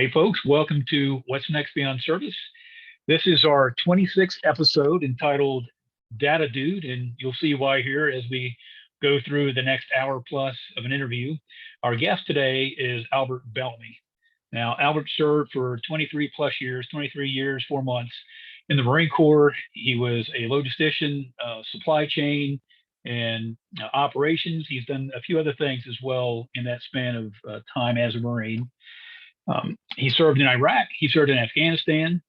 Hey, folks, welcome to What's Next Beyond Service. This is our 26th episode entitled Data Dude, and you'll see why here as we go through the next hour plus of an interview. Our guest today is Albert Bellamy. Now, Albert served for 23 plus years, 23 years, 4 months in the Marine Corps. He was a logistician, supply chain, and operations. He's done a few other things as well in that span of time as a Marine. He served in Iraq. He served in Afghanistan.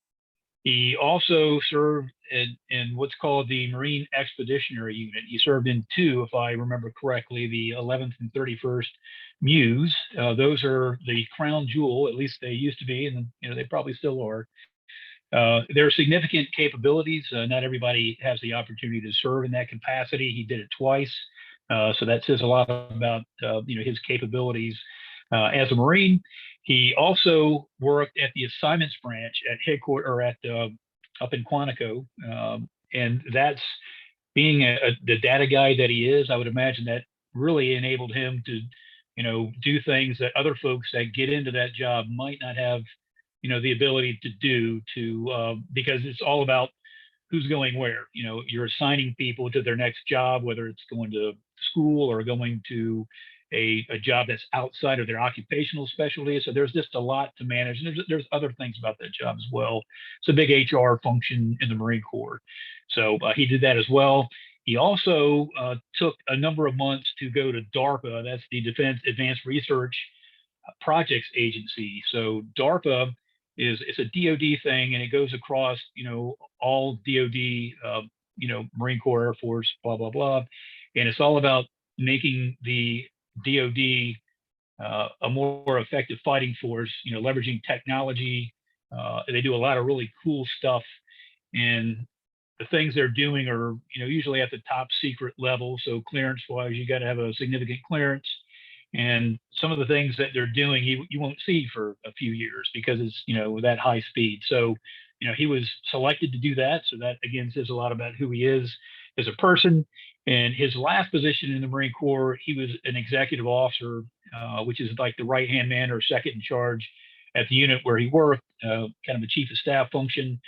He also served in what's called the Marine Expeditionary Unit. He served in two, if I remember correctly, the 11th and 31st MEUs. Those are the crown jewel, at least they used to be, and they probably still are. There are significant capabilities. Not everybody has the opportunity to serve in that capacity. He did it twice, so that says a lot about his capabilities as a Marine. He also worked at the assignments branch at headquarters or at up in Quantico, and that's being the data guy that he is. I would imagine that really enabled him to, do things that other folks that get into that job might not have, the ability to do. Because it's all about who's going where. You're assigning people to their next job, whether it's going to school or going to a job that's outside of their occupational specialty. So there's just a lot to manage. And there's other things about that job as well. It's a big HR function in the Marine Corps. So he did that as well. He also took a number of months to go to DARPA. That's the Defense Advanced Research Projects Agency. So DARPA it's a DoD thing, and it goes across, all DoD, Marine Corps, Air Force, blah, blah, blah. And it's all about making the DoD a more effective fighting force, leveraging technology. They do a lot of really cool stuff, and the things they're doing are, usually at the top secret level. So clearance wise, you got to have a significant clearance. And some of the things that they're doing, you won't see for a few years because it's, that high speed. So, he was selected to do that. So that again says a lot about who he is as a person. And his last position in the Marine Corps, he was an executive officer, which is like the right-hand man or second in charge at the unit where he worked, kind of a chief of staff function,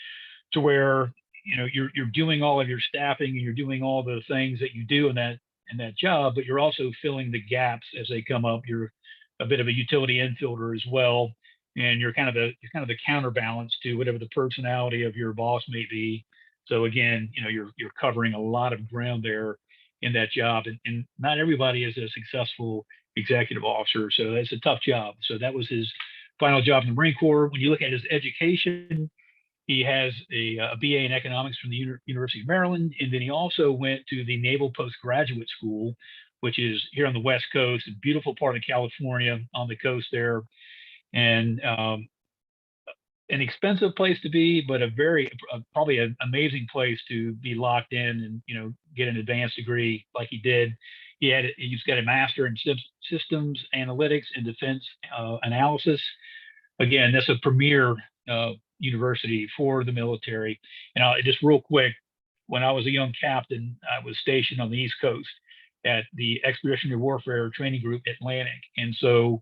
to where you're doing all of your staffing and you're doing all the things that you do in that job, but you're also filling the gaps as they come up. You're a bit of a utility infielder as well, and you're kind of the counterbalance to whatever the personality of your boss may be. So again, you're covering a lot of ground there in that job, and not everybody is a successful executive officer. So that's a tough job. So that was his final job in the Marine Corps. When you look at his education, he has a BA in economics from the University of Maryland, and then he also went to the Naval Postgraduate School, which is here on the West Coast, a beautiful part of California on the coast there, and an expensive place to be, but probably an amazing place to be locked in and get an advanced degree like he did. He's got a master in systems analytics and defense analysis. Again, that's a premier university for the military. And just real quick, when I was a young captain, I was stationed on the East Coast at the Expeditionary Warfare Training Group Atlantic. And so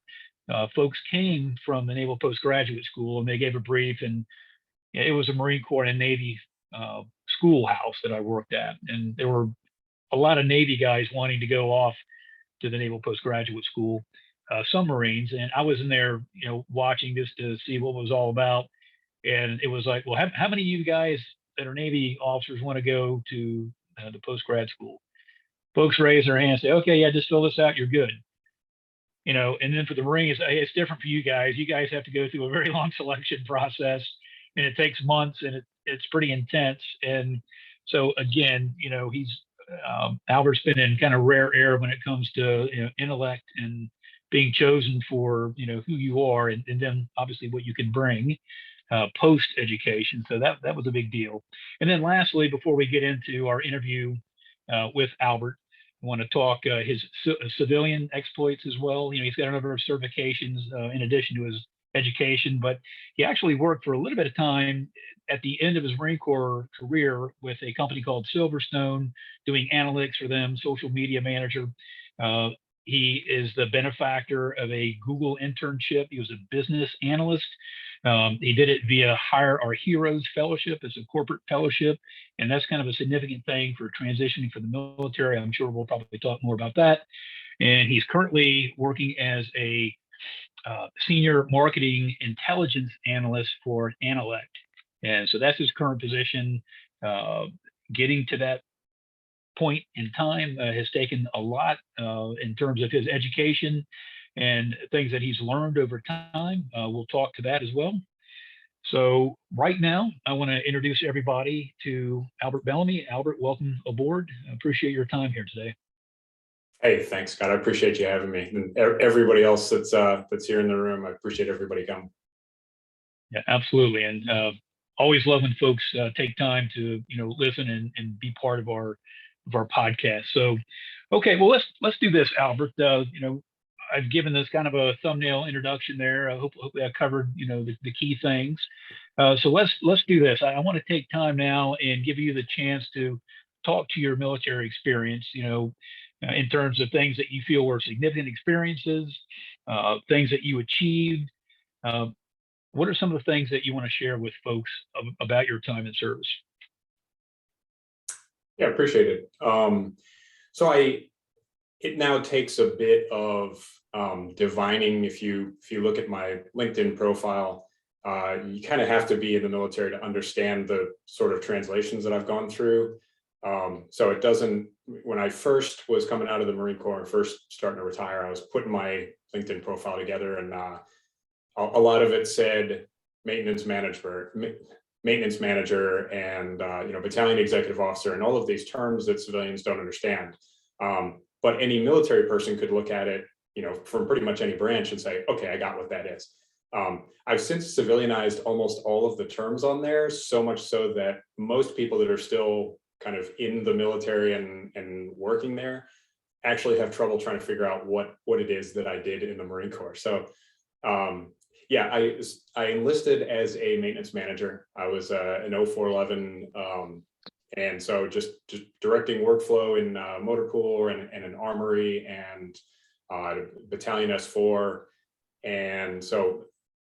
folks came from the Naval Postgraduate School and they gave a brief, and it was a Marine Corps and Navy schoolhouse that I worked at. And there were a lot of Navy guys wanting to go off to the Naval Postgraduate School, some Marines. And I was in there, watching just to see what it was all about. And it was like, well, how many of you guys that are Navy officers want to go to the post-grad school? Folks raise their hands, say, okay, yeah, just fill this out, you're good. And then for the Marines, it's different for you guys. You guys have to go through a very long selection process, and it takes months, and it's pretty intense. And so again, Albert's been in kind of rare air when it comes to intellect and being chosen for who you are, and then obviously what you can bring post education. So that was a big deal. And then lastly, before we get into our interview with Albert, I want to talk his civilian exploits as well. He's got a number of certifications in addition to his education, but he actually worked for a little bit of time at the end of his Marine Corps career with a company called Silverstone, doing analytics for them, social media manager. He is the benefactor of a Google internship. He was a business analyst. He did it via Hire Our Heroes Fellowship as a corporate fellowship. And that's kind of a significant thing for transitioning for the military. I'm sure we'll probably talk more about that. And he's currently working as a senior marketing intelligence analyst for Analect. And so that's his current position. Getting to that point in time has taken a lot in terms of his education and things that he's learned over time. We'll talk to that as well. So right now, I want to introduce everybody to Albert Bellamy. Albert, welcome aboard. I appreciate your time here today. Hey, thanks, Scott. I appreciate you having me, and everybody else that's here in the room. I appreciate everybody coming. Yeah, absolutely, and always love when folks take time to listen and be part of our podcast. So, okay, well let's do this, Albert. I've given this kind of a thumbnail introduction there. Hopefully I covered the key things. So let's do this. I want to take time now and give you the chance to talk to your military experience. In terms of things that you feel were significant experiences, things that you achieved. What are some of the things that you want to share with folks about your time in service? Yeah, appreciate it. So it now takes a bit of divining. If you look at my LinkedIn profile, you kind of have to be in the military to understand the sort of translations that I've gone through. So it doesn't, when I first was coming out of the Marine Corps and first starting to retire, I was putting my LinkedIn profile together, and a lot of it said maintenance manager and battalion executive officer, and all of these terms that civilians don't understand. But any military person could look at it, from pretty much any branch and say, okay, I got what that is. I've since civilianized almost all of the terms on there, so much so that most people that are still kind of in the military and working there actually have trouble trying to figure out what it is that I did in the Marine Corps. So yeah, I enlisted as a maintenance manager. I was an 0411, and so just directing workflow in motor pool and an armory and Battalion S4. And so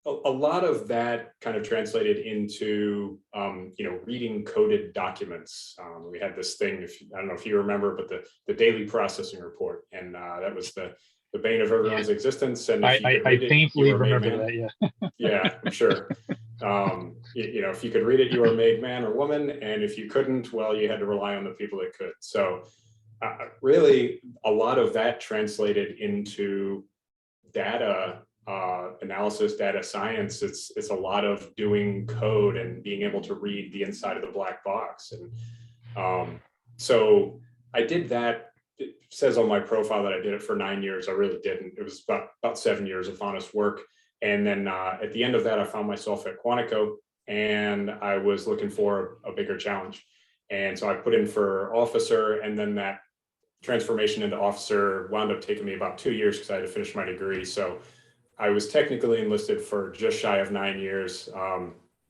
a lot of that kind of translated into, reading coded documents. We had this thing, I don't know if you remember, but the daily processing report, and that was the bane of everyone's existence. And if you could read I painfully remember that. Yeah. Yeah, I'm sure. If you could read it, you were made man or woman, and if you couldn't, well, you had to rely on the people that could. So really, a lot of that translated into data analysis, data science. It's a lot of doing code and being able to read the inside of the black box. And so I did that. It says on my profile that I did it for 9 years. I really didn't. It was about 7 years of honest work. And then at the end of that, I found myself at Quantico, and I was looking for a bigger challenge. And so I put in for officer, and then that transformation into officer wound up taking me about 2 years because I had to finish my degree. So I was technically enlisted for just shy of 9 years,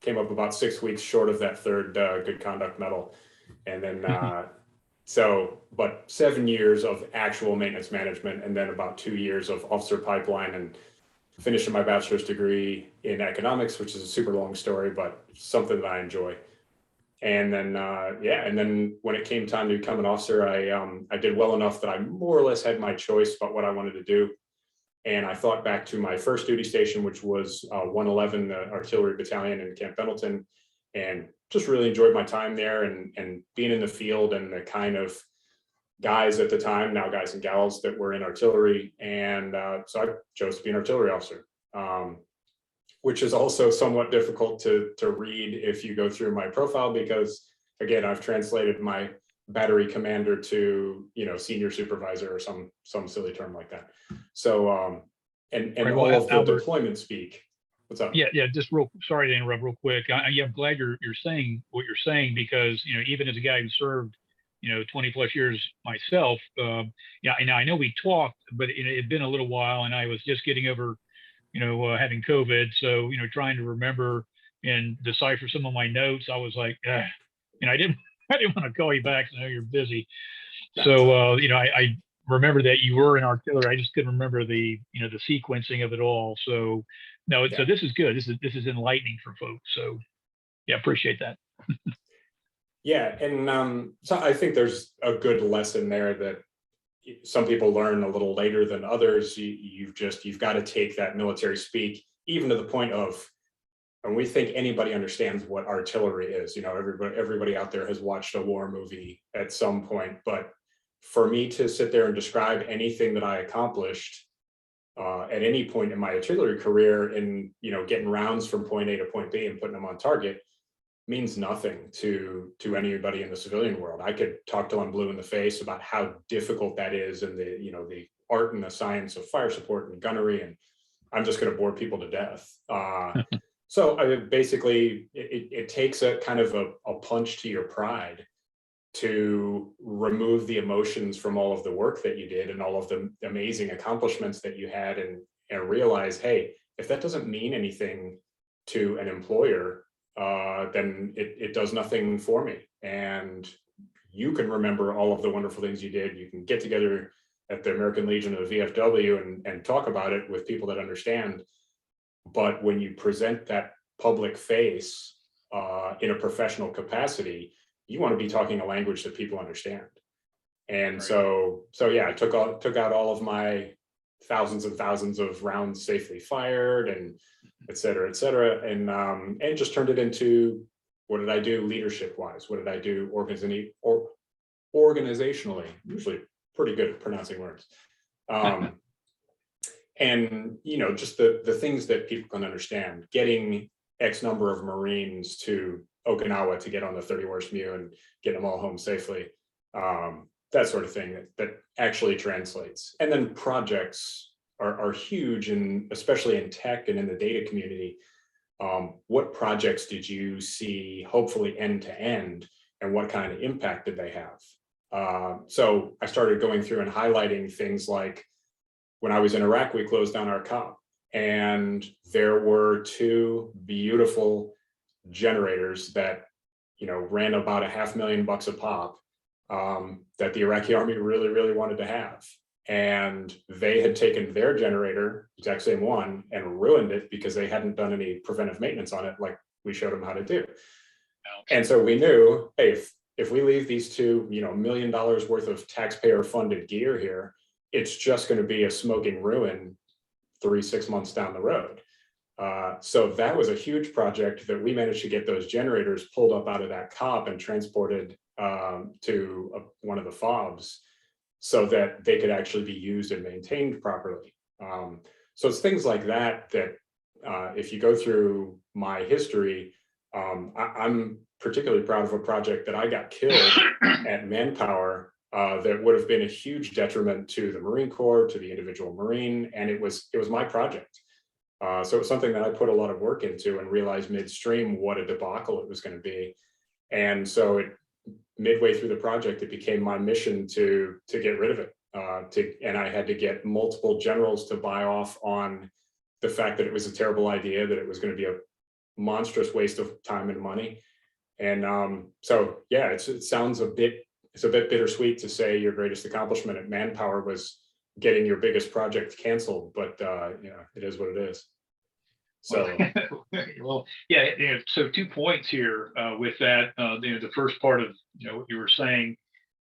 came up about 6 weeks short of that third Good Conduct Medal. And then, but 7 years of actual maintenance management, and then about 2 years of officer pipeline, and finishing my bachelor's degree in economics, which is a super long story, but something that I enjoy. And then, and then when it came time to become an officer, I did well enough that I more or less had my choice about what I wanted to do. And I thought back to my first duty station, which was 111, the artillery battalion in Camp Pendleton, and just really enjoyed my time there and being in the field and the kind of guys at the time, now guys and gals, that were in artillery. And so I chose to be an artillery officer, which is also somewhat difficult to read if you go through my profile, because again, I've translated my battery commander to, senior supervisor or some silly term like that. So, and right, all of the Albert, deployment speak. What's up? Yeah. Just sorry to interrupt real quick. I'm glad you're saying what you're saying, because, even as a guy who served, 20 plus years myself, and I know we talked, but it had been a little while, and I was just getting over, having COVID. So, trying to remember and decipher some of my notes, I was like, I didn't want to call you back. I know you're busy. So, remember that you were in artillery. I just couldn't remember the the sequencing of it all. So no, so Yeah. this is good. This is enlightening for folks. So yeah, appreciate that. Yeah. And so I think there's a good lesson there that some people learn a little later than others. You've got to take that military speak, even to the point of, and we think anybody understands what artillery is. Everybody out there has watched a war movie at some point. But for me to sit there and describe anything that I accomplished at any point in my artillery career, in getting rounds from point A to point B and putting them on target, means nothing to anybody in the civilian world. I could talk till I'm blue in the face about how difficult that is, and the art and the science of fire support and gunnery, and I'm just going to bore people to death. So basically, it takes a kind of a punch to your pride to remove the emotions from all of the work that you did and all of the amazing accomplishments that you had, and realize, hey, if that doesn't mean anything to an employer, then it does nothing for me. And you can remember all of the wonderful things you did. You can get together at the American Legion or the VFW and talk about it with people that understand. But when you present that public face in a professional capacity, you want to be talking a language that people understand. And Right. so yeah, I took out all of my thousands and thousands of rounds safely fired, and et cetera, and just turned it into, what did I do leadership wise? What did I do organizationally? Usually pretty good at pronouncing words. And just the things that people can understand, getting X number of Marines to Okinawa to get on the 30 Worst Mew and get them all home safely. That sort of thing that actually translates. And then projects are huge, and especially in tech and in the data community. What projects did you see, hopefully end to end, and what kind of impact did they have? So I started going through and highlighting things like, when I was in Iraq, we closed down our COP, and there were 2 beautiful generators that ran about $500,000 a pop, that the Iraqi army really, really wanted to have. And they had taken their generator, exact same one, and ruined it because they hadn't done any preventive maintenance on it like we showed them how to do. And so we knew, hey, if we leave these 2 $1 million worth of taxpayer funded gear here, it's just going to be a smoking ruin 3-6 months down the road. So that was a huge project that we managed to get those generators pulled up out of that COP and transported to one of the FOBs, so that they could actually be used and maintained properly. So it's things like that if you go through my history, I'm particularly proud of a project that I got killed at Manpower that would have been a huge detriment to the Marine Corps, to the individual Marine, and it was my project. So it was something that I put a lot of work into, and realized midstream what a debacle it was going to be. And so midway through the project, it became my mission to get rid of it. And I had to get multiple generals to buy off on the fact that it was a terrible idea, that it was going to be a monstrous waste of time and money. And so yeah, it sounds a bit bittersweet to say your greatest accomplishment at Manpower was getting your biggest project canceled, but it is what it is. So well, yeah. So 2 points here with that. The first part of what you were saying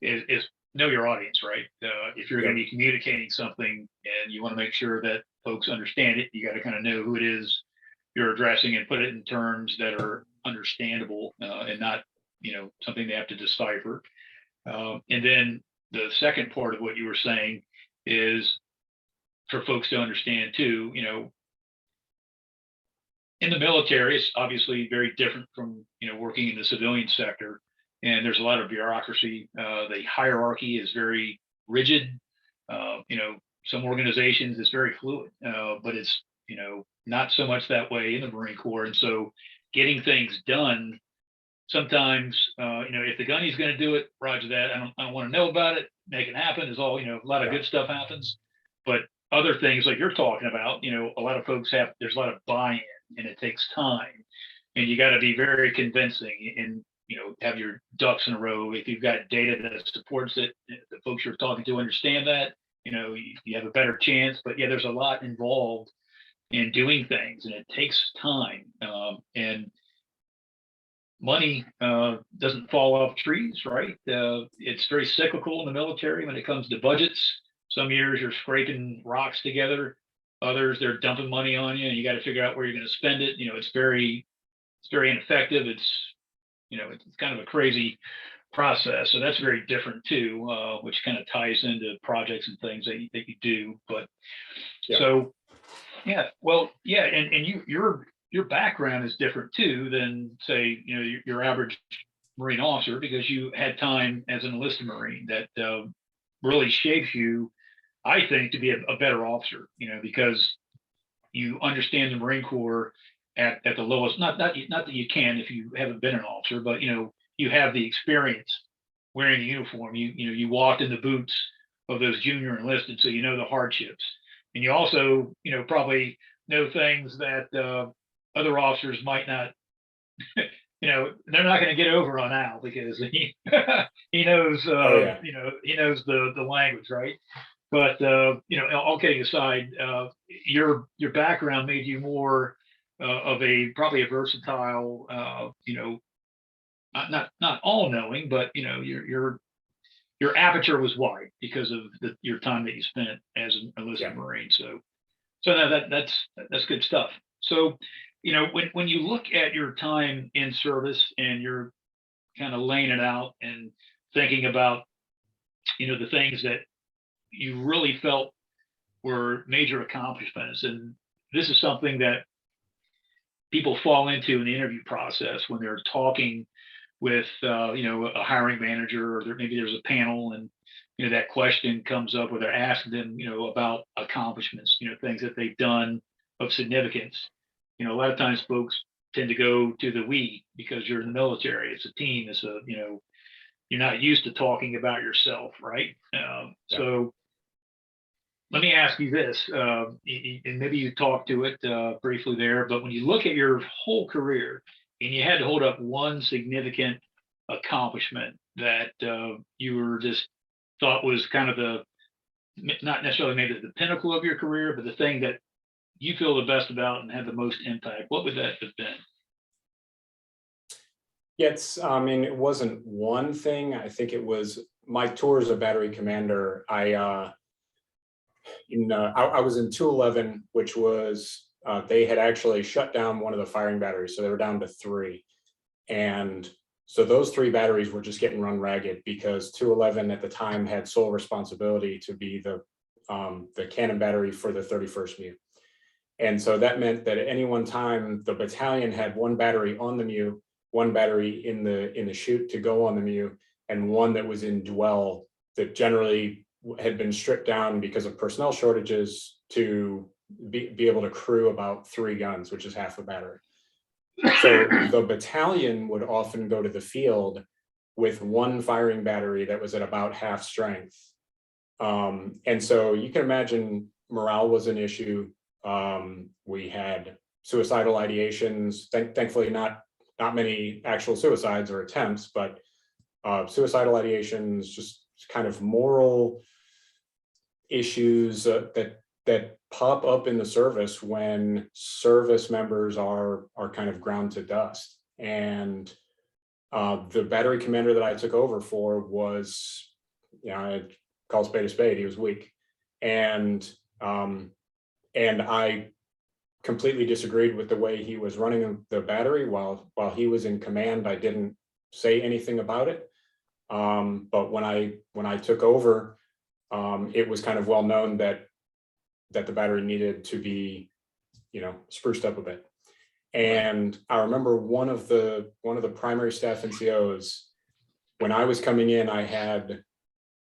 is know your audience, right? If you're going to be communicating something and you want to make sure that folks understand it, you got to kind of know who it is you're addressing and put it in terms that are understandable and not something they have to decipher. And then the second part of what you were saying is for folks to understand too, in the military, it's obviously very different from, working in the civilian sector. And there's a lot of bureaucracy. The hierarchy is very rigid. Some organizations it's very fluid, but it's, not so much that way in the Marine Corps. And so getting things done, sometimes, if the gunny's going to do it, roger that. I don't want to know about it. Make it happen is all, a lot of good stuff happens. But other things like you're talking about, a lot of folks there's a lot of buy-in, and it takes time, and you got to be very convincing. And, have your ducks in a row. If you've got data that supports it, the folks you're talking to understand that, you have a better chance. But yeah, there's a lot involved in doing things, and it takes time. And money doesn't fall off trees, right? It's very cyclical in the military when it comes to budgets. Some years you're scraping rocks together. Others, they're dumping money on you, and you got to figure out where you're going to spend it. It's very ineffective. It's kind of a crazy process. So that's very different too, which kind of ties into projects and things that you do. But Yeah. so yeah, well, yeah, and your background is different too than say your average Marine officer, because you had time as an enlisted Marine that really shapes you, I think, to be a better officer. Because you understand the Marine Corps at the lowest. Not that you can if you haven't been an officer, but you have the experience wearing the uniform. You walked in the boots of those junior enlisted, so you know the hardships, and you also probably know things that other officers might not. They're not going to get over on Al, because he he knows he knows the language, right? But all kidding aside, your background made you more of probably a versatile, not all knowing, but your aperture was wide because of your time that you spent as an enlisted Marine. So no, that's good stuff. So when you look at your time in service and you're kind of laying it out and thinking about the things that you really felt were major accomplishments, and this is something that people fall into in the interview process when they're talking with a hiring manager, or maybe there's a panel, and that question comes up where they're asking them about accomplishments, things that they've done of significance. A lot of times folks tend to go to the we, because you're in the military, it's a team, you're not used to talking about yourself, right? So let me ask you this, and maybe you talked to it briefly there, but when you look at your whole career and you had to hold up one significant accomplishment that you were just thought was kind of not necessarily maybe the pinnacle of your career, but the thing that you feel the best about and had the most impact, what would that have been? Yes, I mean, it wasn't one thing. I think it was my tour as a battery commander. I was in 211, which was they had actually shut down one of the firing batteries, so they were down to 3, and so those 3 batteries were just getting run ragged, because 211 at the time had sole responsibility to be the cannon battery for the 31st MEU. And so that meant that at any one time, the battalion had 1 battery on the MEU, 1 battery in the chute to go on the MEU, and 1 that was in dwell that generally had been stripped down because of personnel shortages to be able to crew about 3 guns, which is half a battery. So the battalion would often go to the field with 1 firing battery that was at about half strength. And so you can imagine morale was an issue. We had suicidal ideations, thankfully not many actual suicides or attempts, but suicidal ideations, just kind of moral issues that pop up in the service when service members are kind of ground to dust. And the battery commander that I took over for was, I'd call spade a spade, he was weak. And I completely disagreed with the way he was running the battery. While he was in command, I didn't say anything about it. But when I took over, it was kind of well known that the battery needed to be, spruced up a bit. And I remember one of the primary staff NCOs, when I was coming in, I had,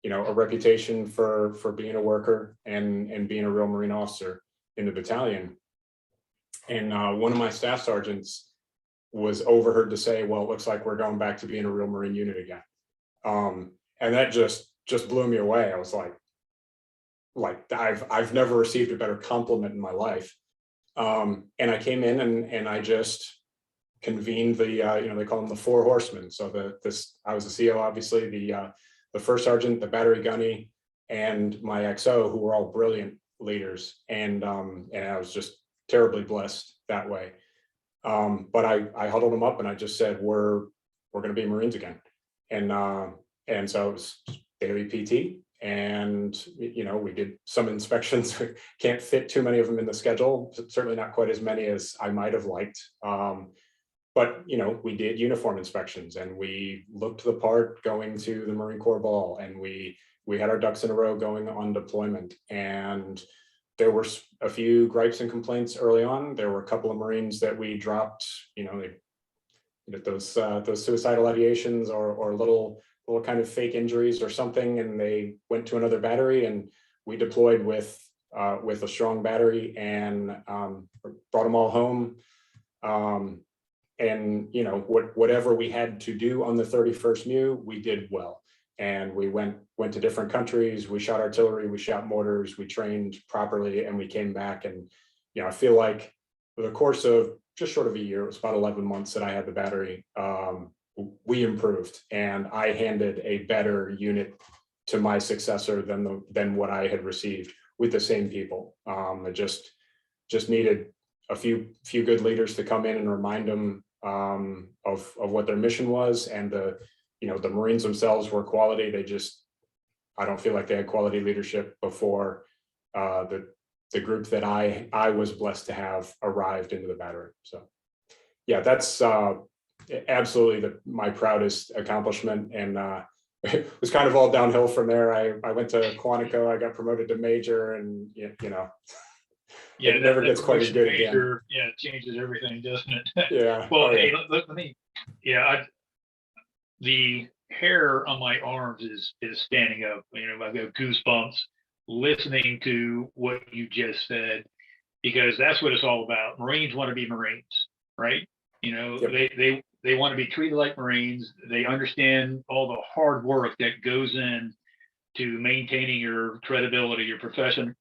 a reputation for being a worker and being a real Marine officer in the battalion. And one of my staff sergeants was overheard to say, well, it looks like we're going back to being a real Marine unit again. And that just blew me away. I was like I've never received a better compliment in my life. And I came in and I just convened the, they call them the Four Horsemen. So I was the CO, obviously, the first sergeant, the battery gunny, and my XO, who were all brilliant leaders. And I was just terribly blessed that way. But I huddled them up and I just said, we're going to be Marines again. And so it was daily PT. And, we did some inspections. We can't fit too many of them in the schedule, certainly not quite as many as I might have liked. But, we did uniform inspections and we looked the part going to the Marine Corps ball, and we had our ducks in a row going on deployment. And there were a few gripes and complaints early on. There were a couple of Marines that we dropped, those suicidal ideations or little kind of fake injuries or something, and they went to another battery, and we deployed with a strong battery and brought them all home. And whatever we had to do on the 31st MEU, we did well. And we went to different countries. We shot artillery, we shot mortars, we trained properly, and we came back. And I feel like for the course of just short of a year, it was about 11 months that I had the battery, we improved, and I handed a better unit to my successor than what I had received with the same people. I just needed a few good leaders to come in and remind them of what their mission was, and the Marines themselves were quality. I don't feel like they had quality leadership before the group that I was blessed to have arrived into the battery. So yeah, that's absolutely my proudest accomplishment. And it was kind of all downhill from there. I went to Quantico, I got promoted to major, and Yeah, it never gets quite as good again. Yeah, it changes everything, doesn't it? Yeah. Well, hey, let me. Yeah, the hair on my arms is standing up. I've got goosebumps listening to what you just said, because that's what it's all about. Marines want to be Marines, right? Yep. They want to be treated like Marines. They understand all the hard work that goes in to maintaining your credibility, your profession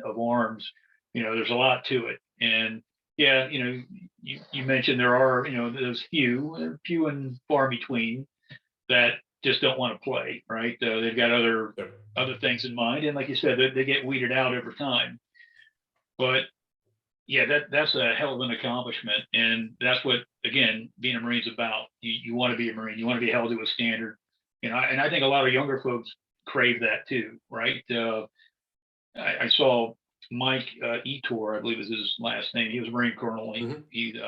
of arms. There's a lot to it. And yeah, you mentioned there are, those few and far between that just don't want to play, right? They've got other things in mind, and like you said, they get weeded out over time. But yeah, that's a hell of an accomplishment, and that's what, again, being a Marine's about. You want to be a Marine, you want to be held to a standard, and I think a lot of younger folks crave that too, right? I saw Mike Etor, I believe is his last name. He was a Marine Colonel. He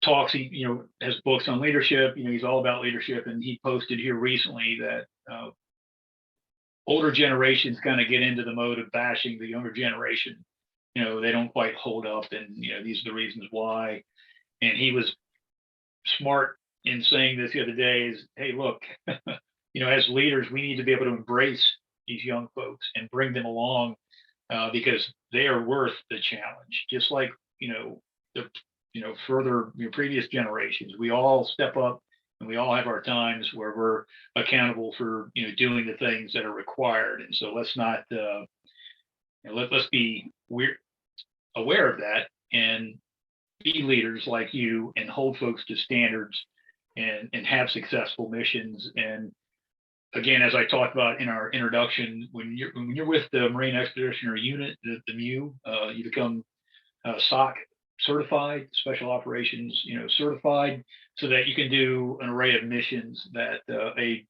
talks. He has books on leadership. He's all about leadership, and he posted here recently that older generations kind of get into the mode of bashing the younger generation. They don't quite hold up, and these are the reasons why. And he was smart in saying this the other day: is, hey, look, as leaders, we need to be able to embrace these young folks and bring them along, because they are worth the challenge. Just like the further previous generations, we all step up, and we all have our times where we're accountable for doing the things that are required. And so let's not let's be aware of that and be leaders like you, and hold folks to standards, and have successful missions. And again, as I talked about in our introduction, when you're with the Marine Expeditionary Unit, the MEU, you become SOC certified, Special Operations certified, so that you can do an array of missions that a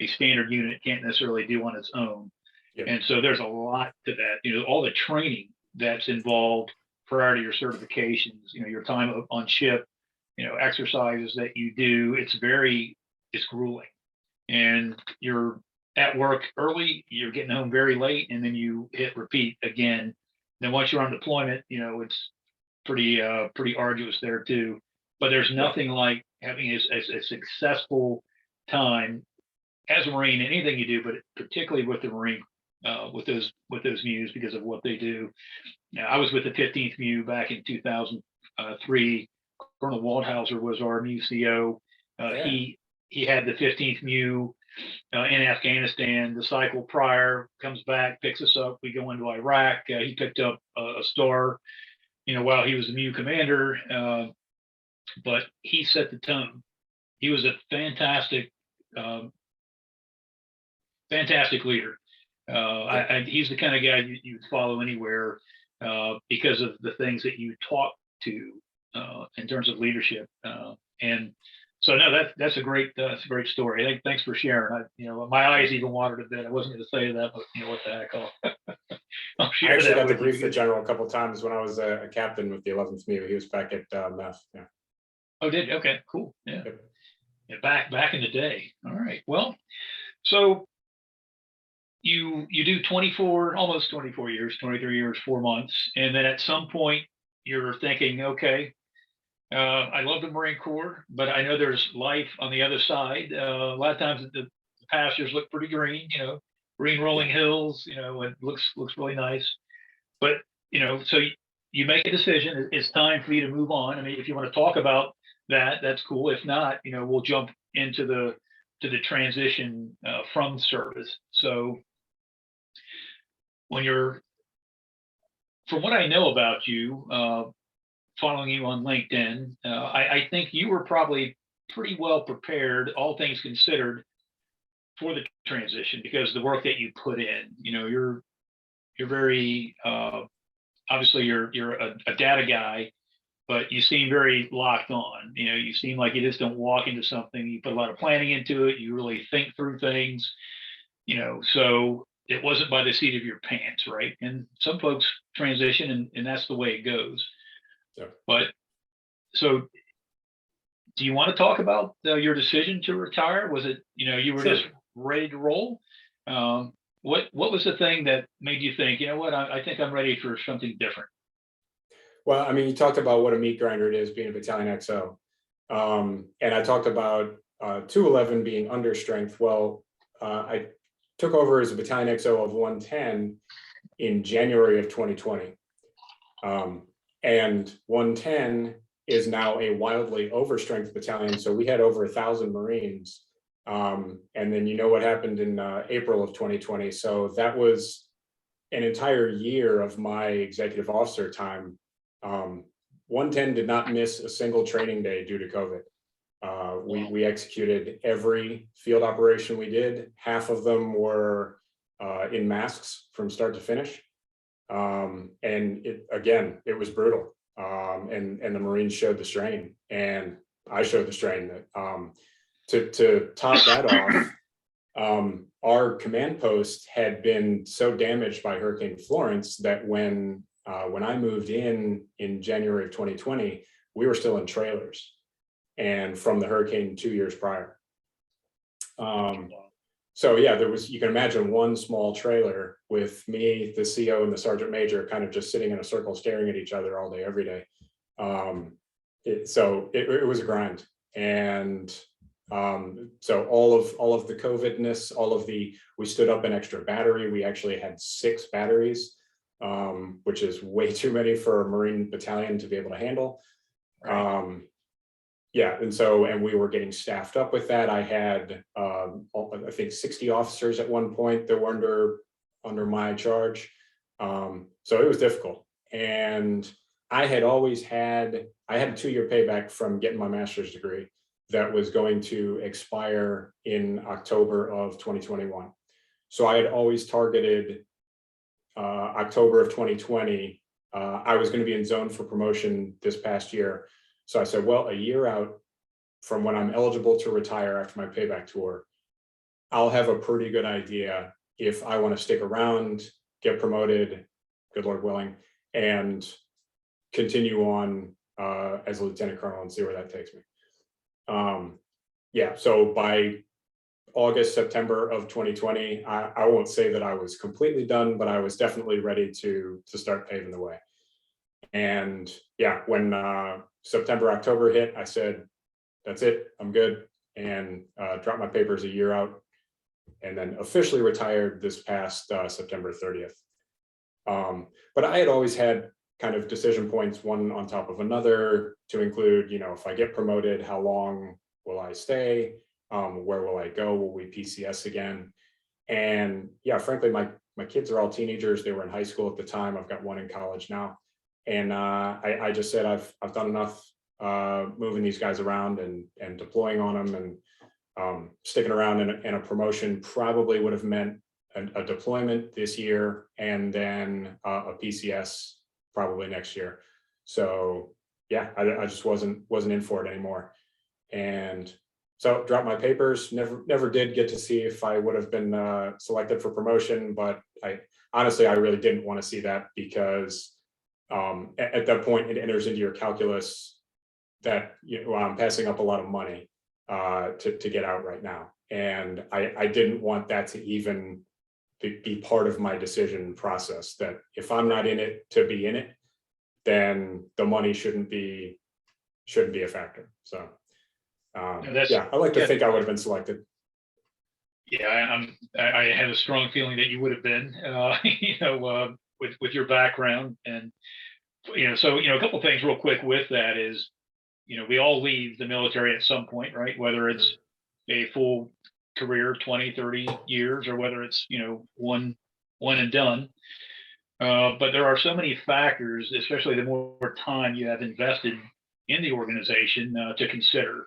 standard unit can't necessarily do on its own. Yep. And so there's a lot to that. All the training that's involved prior to your certifications, your time on ship, exercises that you do, it's grueling. And you're at work early, you're getting home very late, and then you hit repeat again. Then once you're on deployment, it's pretty arduous there too. But there's nothing like having a successful time as a Marine in anything you do, but particularly with the Marine, with those MEUs, because of what they do. I was with the 15th MEU back in 2003. Colonel Waldhauser was our MEU CO. He had the 15th MEU in Afghanistan. The cycle prior, comes back, picks us up. We go into Iraq. He picked up a star, while he was the MEU commander. but he set the tone. He was a fantastic, um, fantastic leader. He's the kind of guy you would follow anywhere because of the things that you talk to in terms of leadership. And so, no, that's a great story. Thanks for sharing. My eyes even watered a bit. I wasn't going to say that, but what the heck? I'll I share actually that got to with you brief the because- general a couple of times when I was a captain with the 11th MEU. He was back at MEF. Yeah. Oh, did okay, cool, yeah. Yep. Yeah, back in the day. All right. Well, so you do 24, almost 24 years, 23 years, 4 months, and then at some point you're thinking, okay, I love the Marine Corps, but I know there's life on the other side. A lot of times the pastures look pretty green, green rolling Yeah. hills, it looks really nice. But so you make a decision. It's time for you to move on. I mean, if you want to talk about that, that's cool. If not, we'll jump into the transition from service. So when you're, from what I know about you, following you on LinkedIn, I think you were probably pretty well prepared, all things considered, for the transition because the work that you put in. You're very obviously you're a data guy, but you seem very locked on. You seem like you just don't walk into something. You put a lot of planning into it. You really think through things. So it wasn't by the seat of your pants, right? And some folks transition, and that's the way it goes. Yeah. But so, do you want to talk about your decision to retire? Was it you were Sure. just ready to roll? What was the thing that made you think, what, I think I'm ready for something different? Well, I mean, you talked about what a meat grinder it is being a Battalion XO. And I talked about 211 being under strength. Well, I took over as a Battalion XO of 110 in January of 2020. And 110 is now a wildly overstrength battalion. So we had over 1,000 Marines. And then what happened in April of 2020. So that was an entire year of my executive officer time. 110 did not miss a single training day due to COVID. We executed every field operation we did. Half of them were in masks from start to finish. And it was brutal. And the Marines showed the strain, and I showed the strain that to top that off, our command post had been so damaged by Hurricane Florence that when I moved in January of 2020, we were still in trailers, and from the hurricane 2 years prior. So yeah, you can imagine one small trailer with me, the CO, and the sergeant major kind of just sitting in a circle staring at each other all day, every day. It was a grind. And so all of the COVIDness, we stood up an extra battery. We actually had 6 batteries, which is way too many for a Marine battalion to be able to handle. Right. And we were getting staffed up with that. I had, I think 60 officers at one point that were under my charge. So it was difficult. And I had a 2-year payback from getting my master's degree that was going to expire in October of 2021. So I had always targeted October of 2020. I was going to be in zone for promotion this past year. So I said, well, a year out from when I'm eligible to retire after my payback tour, I'll have a pretty good idea if I want to stick around, get promoted, good Lord willing, and continue on as a lieutenant colonel and see where that takes me. So by August, September of 2020, I won't say that I was completely done, but I was definitely ready to start paving the way. And when September, October hit, I said, that's it, I'm good, and dropped my papers a year out, and then officially retired this past September 30th. But I had always had kind of decision points, one on top of another, to include, if I get promoted, how long will I stay? Where will I go? Will we PCS again? And frankly, my kids are all teenagers. They were in high school at the time. I've got one in college now. And I just said, I've done enough. moving these guys around and deploying on them, and sticking around in a promotion probably would have meant a deployment this year, and then a PCS probably next year. So yeah, I just wasn't in for it anymore. And so dropped my papers, never did get to see if I would have been selected for promotion, but I really didn't want to see that, because at that point it enters into your calculus that I'm passing up a lot of money to get out right now. And I didn't want that to even be part of my decision process, that if I'm not in it to be in it, then the money shouldn't be a factor. So yeah, I like to think I would have been selected. Yeah, I had a strong feeling that you would have been, with your background. And, so, a couple of things real quick with that is, we all leave the military at some point, right? Whether it's a full career, 20, 30 years, or whether it's, one and done. But there are so many factors, especially the more time you have invested in the organization, to consider.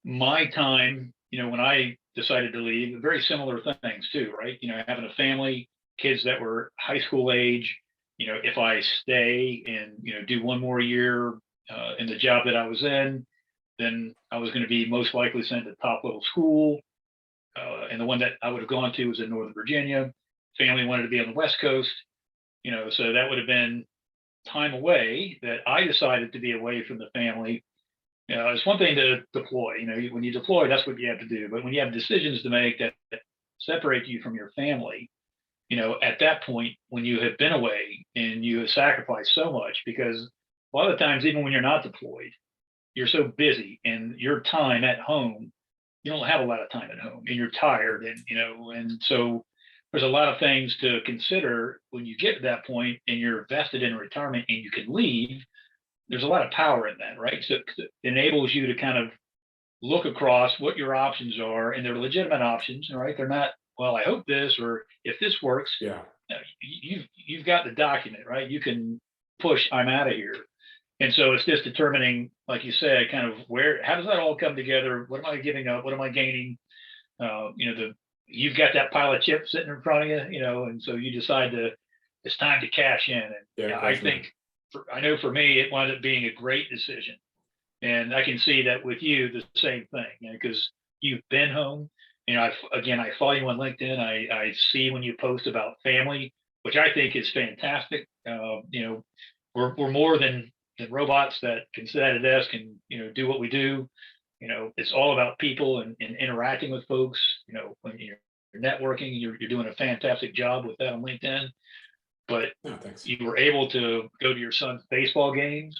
My time, when I decided to leave, very similar things too, right? Having a family, kids that were high school age. If I stay and do one more year in the job that I was in, then I was going to be most likely sent to top level school. And the one that I would have gone to was in Northern Virginia. Family wanted to be on the West Coast, so that would have been time away that I decided to be away from the family. It's one thing to deploy, when you deploy, that's what you have to do. But when you have decisions to make that separate you from your family, at that point, when you have been away and you have sacrificed so much, because a lot of times, even when you're not deployed, you're so busy, and your time at home, you don't have a lot of time at home, and you're tired, and and so there's a lot of things to consider when you get to that point and you're vested in retirement and you can leave. There's a lot of power in that, right? So it enables you to kind of look across what your options are, and they're legitimate options, right? They're not, well, I hope this, or if this works. Yeah. You've got the document, right? You can push, I'm out of here. And so it's just determining, like you said, kind of how does that all come together? What am I giving up? What am I gaining? You've got that pile of chips sitting in front of you, and so you decide it's time to cash in. And Yeah, I think, I know for me, it wound up being a great decision. And I can see that with you, the same thing, because you've been home. I follow you on LinkedIn. I see when you post about family, which I think is fantastic. We're more than robots that can sit at a desk and do what we do. It's all about people and interacting with folks. When you're networking, you're doing a fantastic job with that on LinkedIn. But thanks. You were able to go to your son's baseball games.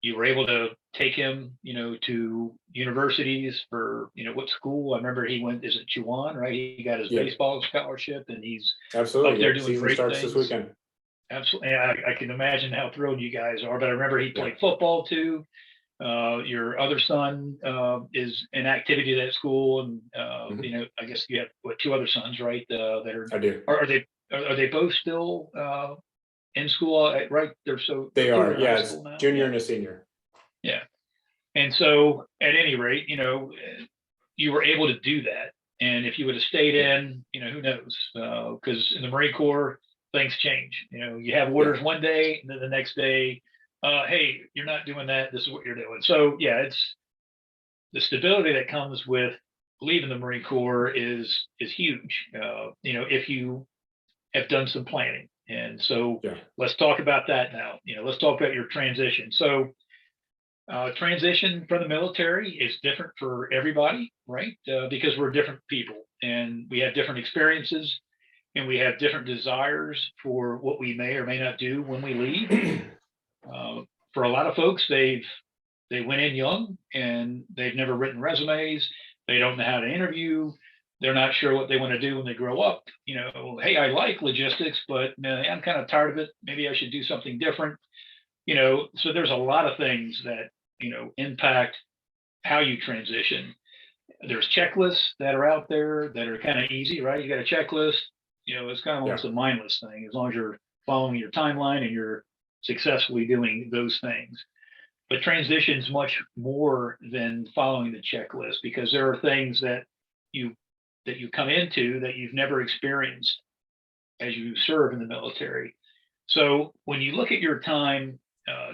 You were able to take him, to universities for, what school? I remember he went, is it Chuan, right? He got his baseball scholarship, and he's absolutely up there doing season great starts things. this weekend. Absolutely. I can imagine how thrilled you guys are, but I remember he played football too. Your other son is in activity at school, and I guess you have two other sons, right? That are. I do. Are they both still in school? Right? They are. Yeah, it's junior and a senior. Yeah, and so at any rate, you were able to do that. And if you would have stayed in, who knows? Because in the Marine Corps, things change. You have orders one day, and then the next day, hey, you're not doing that. This is what you're doing. So yeah, it's the stability that comes with leaving the Marine Corps is huge. If you have done some planning. And so let's talk about that now. Let's talk about your transition. So transition from the military is different for everybody, right? Because we're different people, and we have different experiences, and we have different desires for what we may or may not do when we leave. For a lot of folks, they went in young and they've never written resumes. They don't know how to interview. They're not sure what they want to do when they grow up. Hey, I like logistics, but I'm kind of tired of it. Maybe I should do something different. So there's a lot of things that, impact how you transition. There's checklists that are out there that are kind of easy, right? You got a checklist, it's kind of almost a mindless thing. As long as you're following your timeline and you're successfully doing those things. But transition is much more than following the checklist, because there are things that you come into that you've never experienced as you serve in the military. So when you look at your time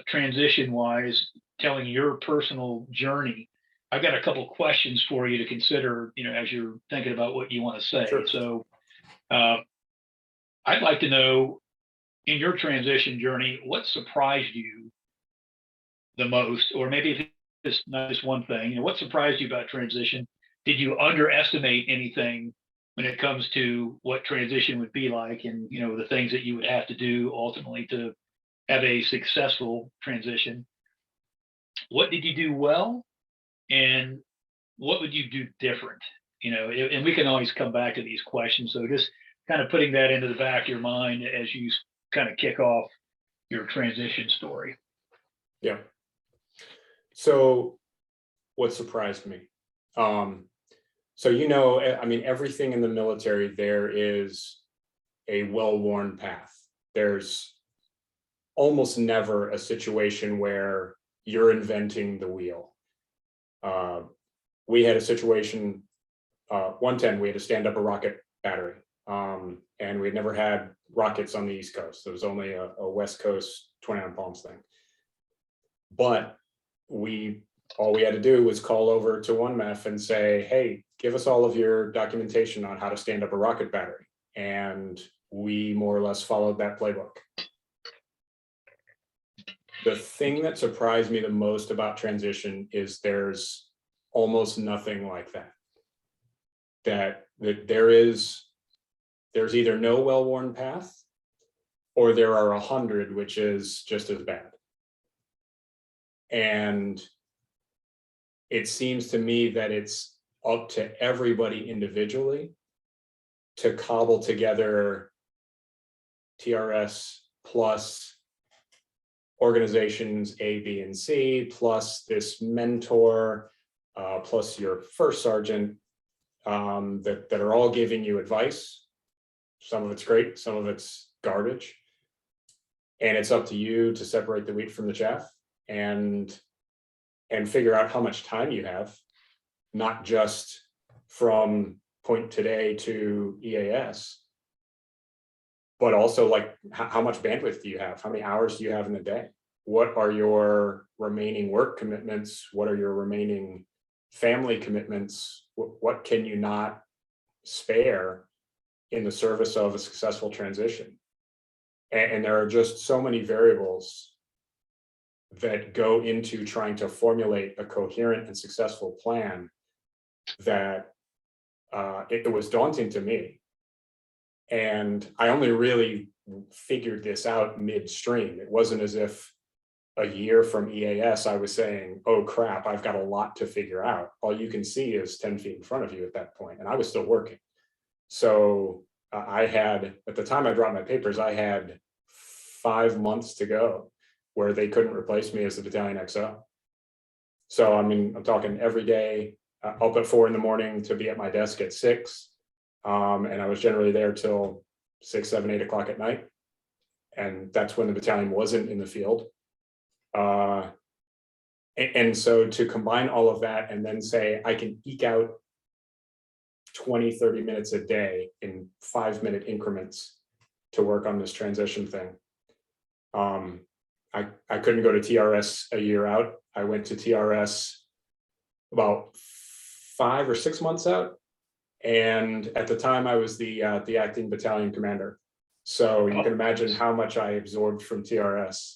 transition wise, telling your personal journey, I've got a couple questions for you to consider, as you're thinking about what you want to say. Sure. So I'd like to know, in your transition journey, what surprised you the most, or maybe if it's not just one thing, what surprised you about transition? Did you underestimate anything when it comes to what transition would be like, and the things that you would have to do ultimately to have a successful transition? What did you do well, and what would you do different? And we can always come back to these questions. So just kind of putting that into the back of your mind as you kind of kick off your transition story. Yeah. So what surprised me? So, I mean, everything in the military, there is a well-worn path. There's almost never a situation where you're inventing the wheel. We had a situation, 110, we had to stand up a rocket battery. And we'd never had rockets on the East Coast. There was only a West Coast 29 Palms thing. But all we had to do was call over to 1MEF and say, hey, give us all of your documentation on how to stand up a rocket battery. And we more or less followed that playbook. The thing that surprised me the most about transition is there's almost nothing like that. That there's either no well-worn path, or there are 100, which is just as bad. And it seems to me that it's up to everybody individually to cobble together TRS plus organizations A, B, and C, plus this mentor, plus your first sergeant, that are all giving you advice. Some of it's great, some of it's garbage. And it's up to you to separate the wheat from the chaff and figure out how much time you have, not just from point today to EAS, but also like how much bandwidth do you have? How many hours do you have in the day? What are your remaining work commitments? What are your remaining family commitments? What can you not spare in the service of a successful transition? And there are just so many variables that go into trying to formulate a coherent and successful plan that it was daunting to me. And I only really figured this out midstream. It wasn't as if a year from EAS, I was saying, oh crap, I've got a lot to figure out. All you can see is 10 feet in front of you at that point. And I was still working. So I had, at the time I dropped my papers, I had 5 months to go where they couldn't replace me as the Battalion XO. So, I mean, I'm talking every day, up at 4 a.m. to be at my desk at 6. And I was generally there till 6, 7, 8 o'clock at night. And that's when the battalion wasn't in the field. And so to combine all of that and then say, I can eke out 20, 30 minutes a day in 5-minute increments to work on this transition thing. I couldn't go to TRS a year out. I went to TRS about 5 or 6 months out. And at the time I was the acting battalion commander. So you can imagine how much I absorbed from TRS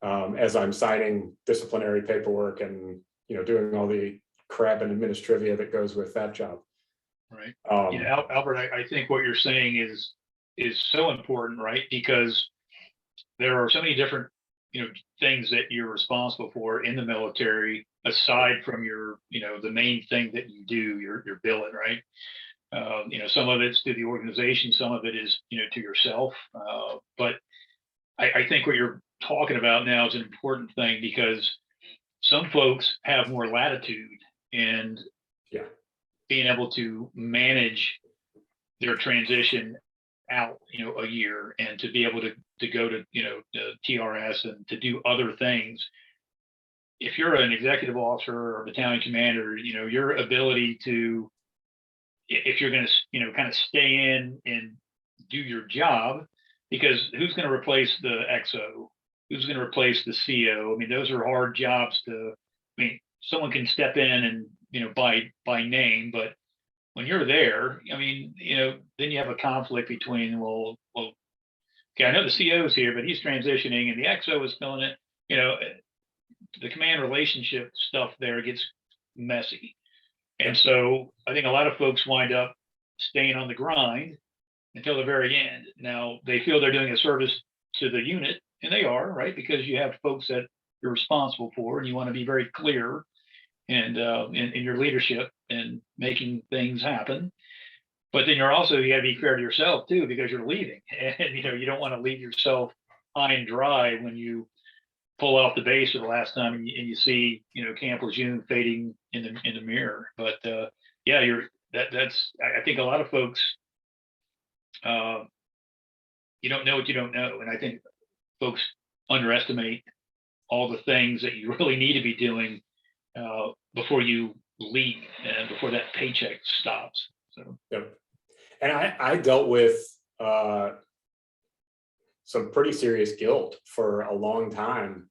as I'm signing disciplinary paperwork and, doing all the crap and administrivia that goes with that job. Right. Albert, I think what you're saying is so important, right? Because there are so many different, things that you're responsible for in the military, aside from your, the main thing that you do, your billet, right? Some of it's to the organization, some of it is, to yourself. But I think what you're talking about now is an important thing, because some folks have more latitude and being able to manage their transition out, a year, and to be able to to go to, TRS and to do other things. If you're an executive officer or battalion commander, your ability to, if you're going to, kind of stay in and do your job, because who's going to replace the XO? Who's going to replace the CO? I mean, those are hard jobs to, someone can step in and, by name, but when you're there, then you have a conflict between, well, okay, I know the CO's here, but he's transitioning and the XO is filling it. The command relationship stuff there gets messy. And so I think a lot of folks wind up staying on the grind until the very end. Now they feel they're doing a service to the unit, and they are, right? Because you have folks that you're responsible for, and you want to be very clear and in your leadership and making things happen. But then you got to be fair to yourself too, because you're leaving, and you don't want to leave yourself high and dry when you pull off the base for the last time and you see Camp Lejeune fading in the mirror. But I think a lot of folks you don't know what you don't know, and I think folks underestimate all the things that you really need to be doing before you leave and before that paycheck stops. So yep. And I dealt with some pretty serious guilt for a long time,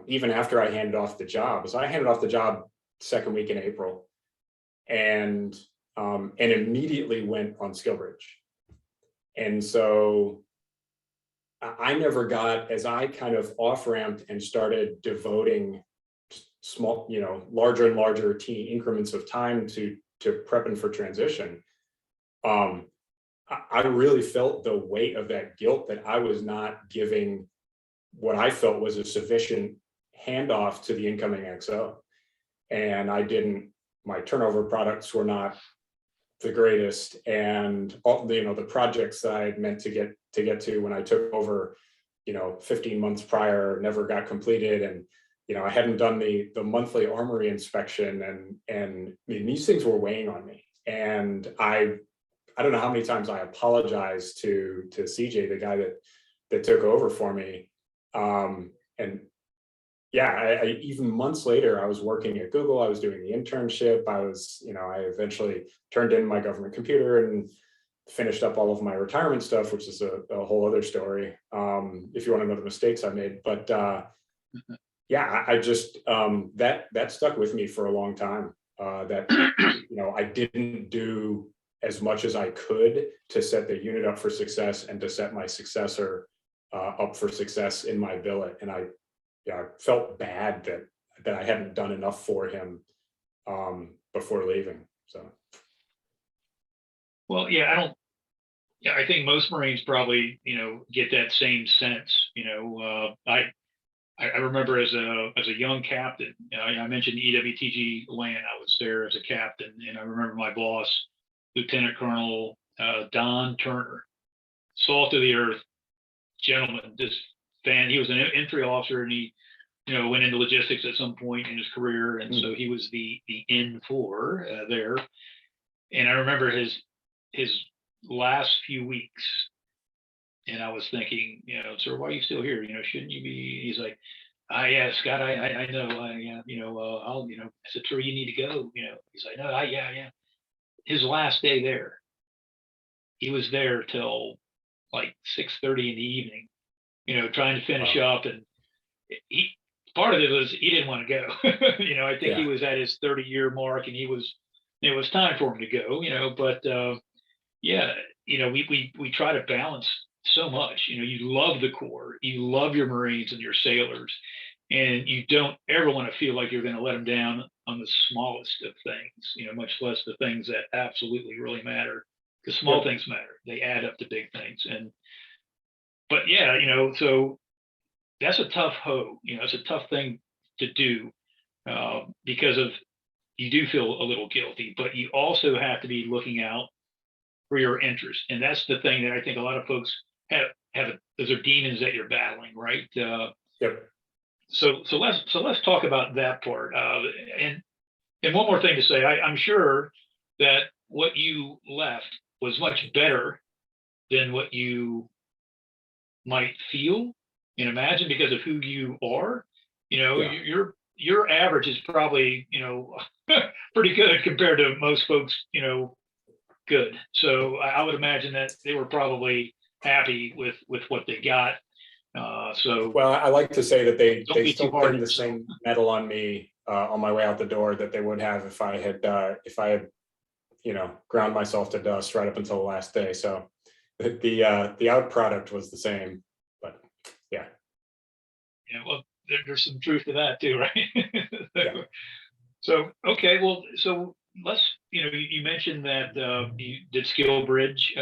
even after I handed off the job. So I handed off the job second week in April, and immediately went on SkillBridge. And so I never got, as I kind of off-ramped and started devoting small, larger and larger increments of time to prepping for transition, I really felt the weight of that guilt that I was not giving what I felt was a sufficient handoff to the incoming XO. And my turnover products were not the greatest. And all the projects that I had meant to get to when I took over, 15 months prior never got completed. And, I hadn't done the monthly armory inspection, and these things were weighing on me. And I don't know how many times I apologized to CJ, the guy that took over for me. And yeah, even months later, I was working at Google. I was doing the internship. I eventually turned in my government computer and finished up all of my retirement stuff, which is a whole other story. If you want to know the mistakes I made, but yeah, I just that stuck with me for a long time. That I didn't do as much as I could to set the unit up for success and to set my successor up for success in my billet. And I felt bad that I hadn't done enough for him before leaving. So, well, I think most Marines probably get that same sense. I remember as a young captain, I mentioned EWTG land. I was there as a captain, and I remember my boss, Lieutenant Colonel Don Turner, salt of the earth gentleman, just fan. He was an infantry officer, and he went into logistics at some point in his career, and so he was the N4 there. And I remember his last few weeks, and I was thinking, sir, why are you still here? Shouldn't you be? He's like, yeah, Scott, I know, I'll, I said, sir, you need to go. He's like, no, yeah. His last day there, he was there till like 6:30 in the evening, trying to finish up, and part of it was he didn't want to go. I think he was at his 30-year mark, and it was time for him to go. But we try to balance so much. You love the Corps, you love your Marines and your sailors, and you don't ever want to feel like you're going to let them down on the smallest of things, much less the things that absolutely really matter, because small things matter. They add up to big things. But so that's a tough hoe. It's a tough thing to do because you do feel a little guilty, but you also have to be looking out for your interest. And that's the thing that I think a lot of folks have those are demons that you're battling, right? Yep. So let's talk about that part. And one more thing to say, I'm sure that what you left was much better than what you might feel and imagine because of who you are. Yeah. Your average is probably, pretty good compared to most folks, good. So I would imagine that they were probably happy with what they got. So Well, I like to say that they don't be too still hard on pinned the yourself. same medal on me on my way out the door that they would have if I had ground myself to dust right up until the last day. So the out product was the same, but yeah. Yeah, well, there's some truth to that too, right? Yeah. So okay, well, so let's, you mentioned that you did Skill Bridge.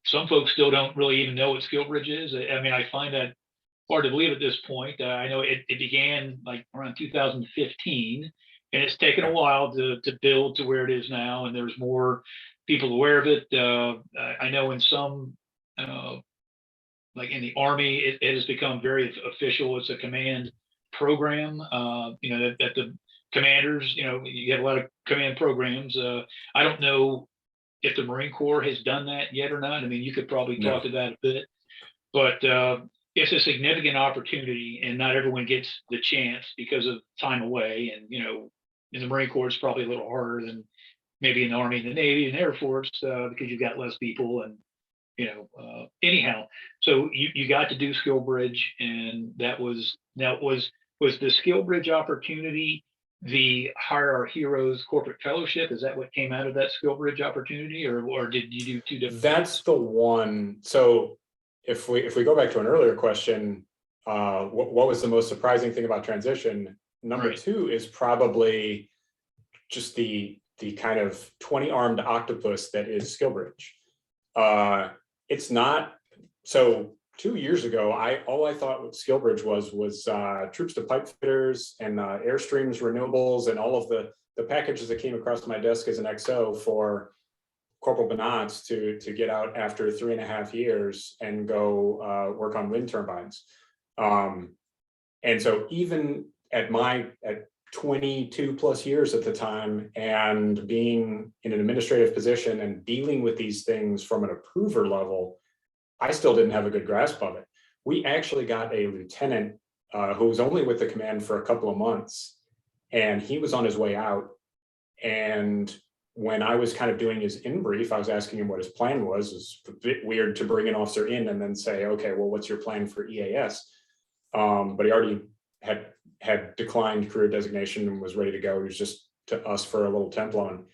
Some folks still don't really even know what Skill Bridge is. I mean, I find that hard to believe at this point. I know it began like around 2015, and it's taken a while to build to where it is now, and there's more people aware of it. I know in some, like in the Army, it has become very official. It's a command program, that the commanders, you have a lot of command programs. I don't know if the Marine Corps has done that yet or not. I mean, you could probably talk No. to that a bit, but it's a significant opportunity, and not everyone gets the chance because of time away. And in the Marine Corps, it's probably a little harder than maybe in the Army, and the Navy, and Air Force, because you've got less people. And anyhow, so you got to do Skill Bridge, and was the Skill Bridge opportunity the Hire Our Heroes corporate fellowship? Is that what came out of that Skill Bridge opportunity, or did you do two different? That's the one. So if we go back to an earlier question, what was the most surprising thing about transition? Number Right. two is probably just the kind of 20-armed octopus that is Skill Bridge. It's not. So 2 years ago, all I thought what Skill Bridge was troops to pipe fitters and airstreams, renewables, and all of the packages that came across my desk as an XO for Corporal Benatz to get out after 3.5 years and go work on wind turbines. And so even at 22 plus years at the time, and being in an administrative position and dealing with these things from an approver level, I still didn't have a good grasp of it. We actually got a lieutenant who was only with the command for a couple of months, and he was on his way out. And when I was kind of doing his in brief, I was asking him what his plan was. It's a bit weird to bring an officer in and then say, okay, well, what's your plan for EAS? But he already had declined career designation and was ready to go. He was just to us for a little temp loan.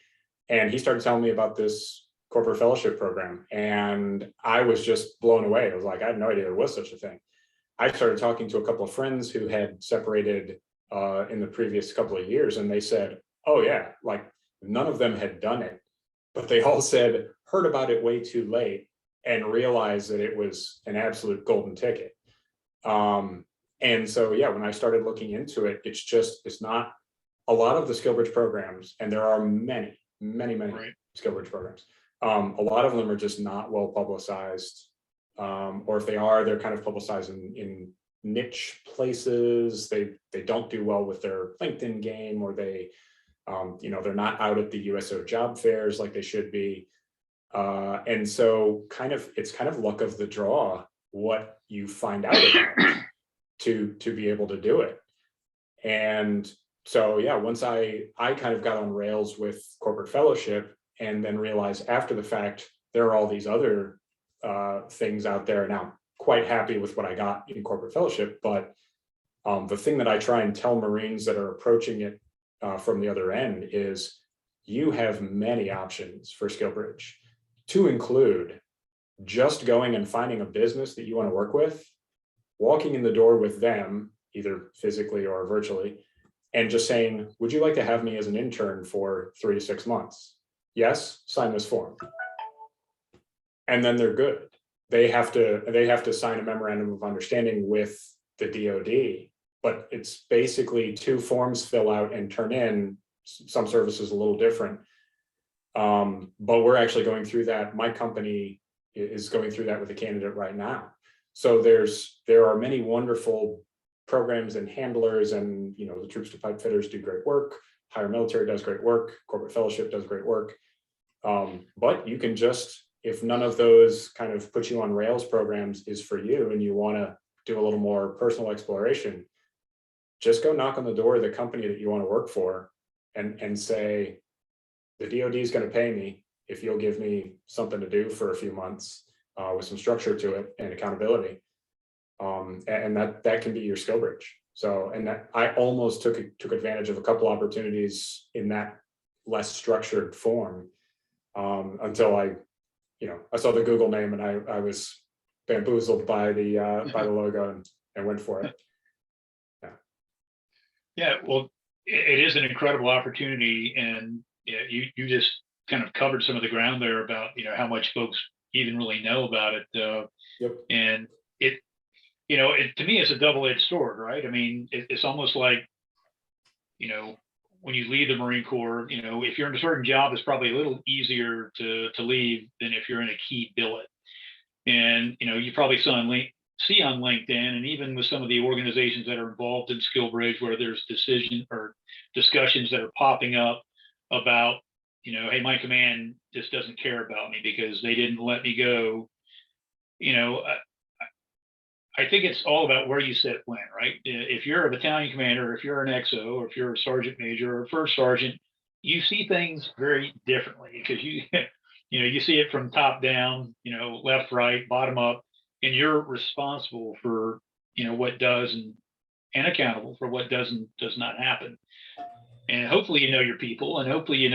And he started telling me about this corporate fellowship program. And I was just blown away. I was like, I had no idea there was such a thing. I started talking to a couple of friends who had separated in the previous couple of years. And they said, oh yeah, like none of them had done it, but they all said, heard about it way too late and realized that it was an absolute golden ticket. And so, yeah, when I started looking into it, it's not a lot of the SkillBridge programs, and there are many right. SkillBridge programs. A lot of them are just not well publicized, or if they are, they're kind of publicized in niche places. They don't do well with their LinkedIn game, or they, they're not out at the USO job fairs like they should be. And so it's kind of luck of the draw what you find out about to be able to do it. And so, yeah, once I kind of got on rails with corporate fellowship, and then realized after the fact, there are all these other things out there. Now, I'm quite happy with what I got in corporate fellowship, but the thing that I try and tell Marines that are approaching it from the other end is you have many options for SkillBridge, to include just going and finding a business that you want to work with, walking in the door with them, either physically or virtually, and just saying, would you like to have me as an intern for 3 to 6 months? Yes, sign this form. And then they're good. They have to sign a memorandum of understanding with the DoD, but it's basically 2 forms, fill out and turn in. Some services a little different. But we're actually going through that. My company is going through that with a candidate right now. So there are many wonderful programs and handlers, and the troops to pipe fitters do great work. Higher military does great work. Corporate fellowship does great work. But you can just, if none of those kind of put you on rails programs is for you and you want to do a little more personal exploration, just go knock on the door of the company that you want to work for and say, the DoD is going to pay me if you'll give me something to do for a few months with some structure to it and accountability. And that can be your skill bridge. So, and that I almost took advantage of a couple opportunities in that less structured form until I saw the Google name and I was bamboozled by the logo and went for it. Yeah, well, it is an incredible opportunity, and you just kind of covered some of the ground there about how much folks even really know about it. Yep. And it to me, it's a double-edged sword, right? I mean, it's almost like when you leave the Marine Corps, if you're in a certain job, it's probably a little easier to leave than if you're in a key billet. And you probably see on LinkedIn, and even with some of the organizations that are involved in SkillBridge, where there's discussions that are popping up about, hey, my command just doesn't care about me because they didn't let me go. I think it's all about where you sit when, right? If you're a battalion commander, if you're an XO, or if you're a sergeant major or a first sergeant, you see things very differently because you see it from top down, left, right, bottom up, and you're responsible for what does and accountable for what does not happen. And hopefully your people, and hopefully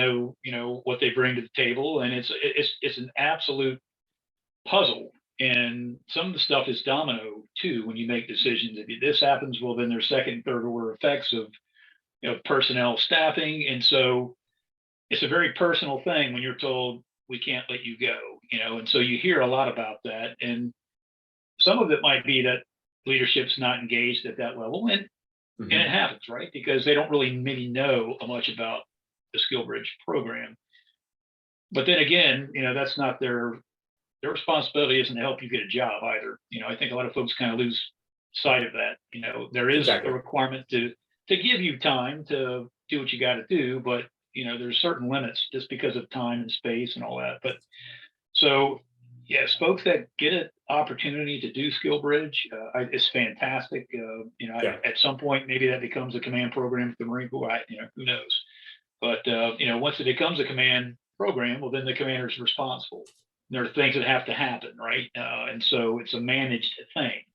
what they bring to the table, and it's an absolute puzzle. And some of the stuff is domino too when you make decisions. If this happens, well, then there's second, third order effects of personnel staffing, and so it's a very personal thing when you're told we can't let you go. And so you hear a lot about that, and some of it might be that leadership's not engaged at that level, and it happens, right? Because they don't really maybe know much about the SkillBridge program. But then again, that's not their responsibility isn't to help you get a job either. I think a lot of folks kind of lose sight of that. There is a requirement to give you time to do what you got to do, but there's certain limits just because of time and space and all that. But so yes, folks that get an opportunity to do SkillBridge, it's fantastic. At some point maybe that becomes a command program for the Marine Corps. Who knows? But once it becomes a command program, well, then the commander is responsible. There are things that have to happen, right? And so it's a managed thing.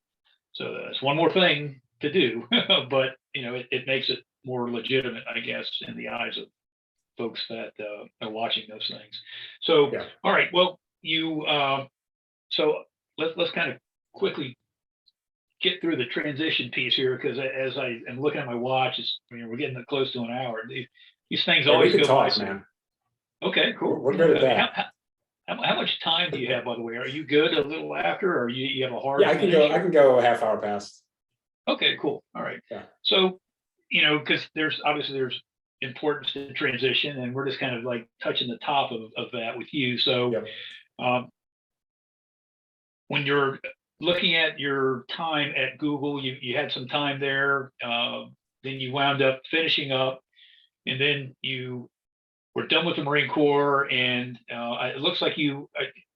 So that's one more thing to do, but it makes it more legitimate, I guess, in the eyes of folks that are watching those things. So, all right, well, so let's kind of quickly get through the transition piece here, because as I am looking at my watch, we're getting close to an hour. These things always go by, man. Okay, cool. We're good at that. How much time do you have, by the way? Are you good a little after, or you have a hard? Yeah, I can go a half hour past. Okay, cool. All right. Yeah. So, because there's importance to transition, and we're just kind of like touching the top of that with you. So, when you're looking at your time at Google, you had some time there, then you wound up finishing up, and then you were done with the Marine Corps, and it looks like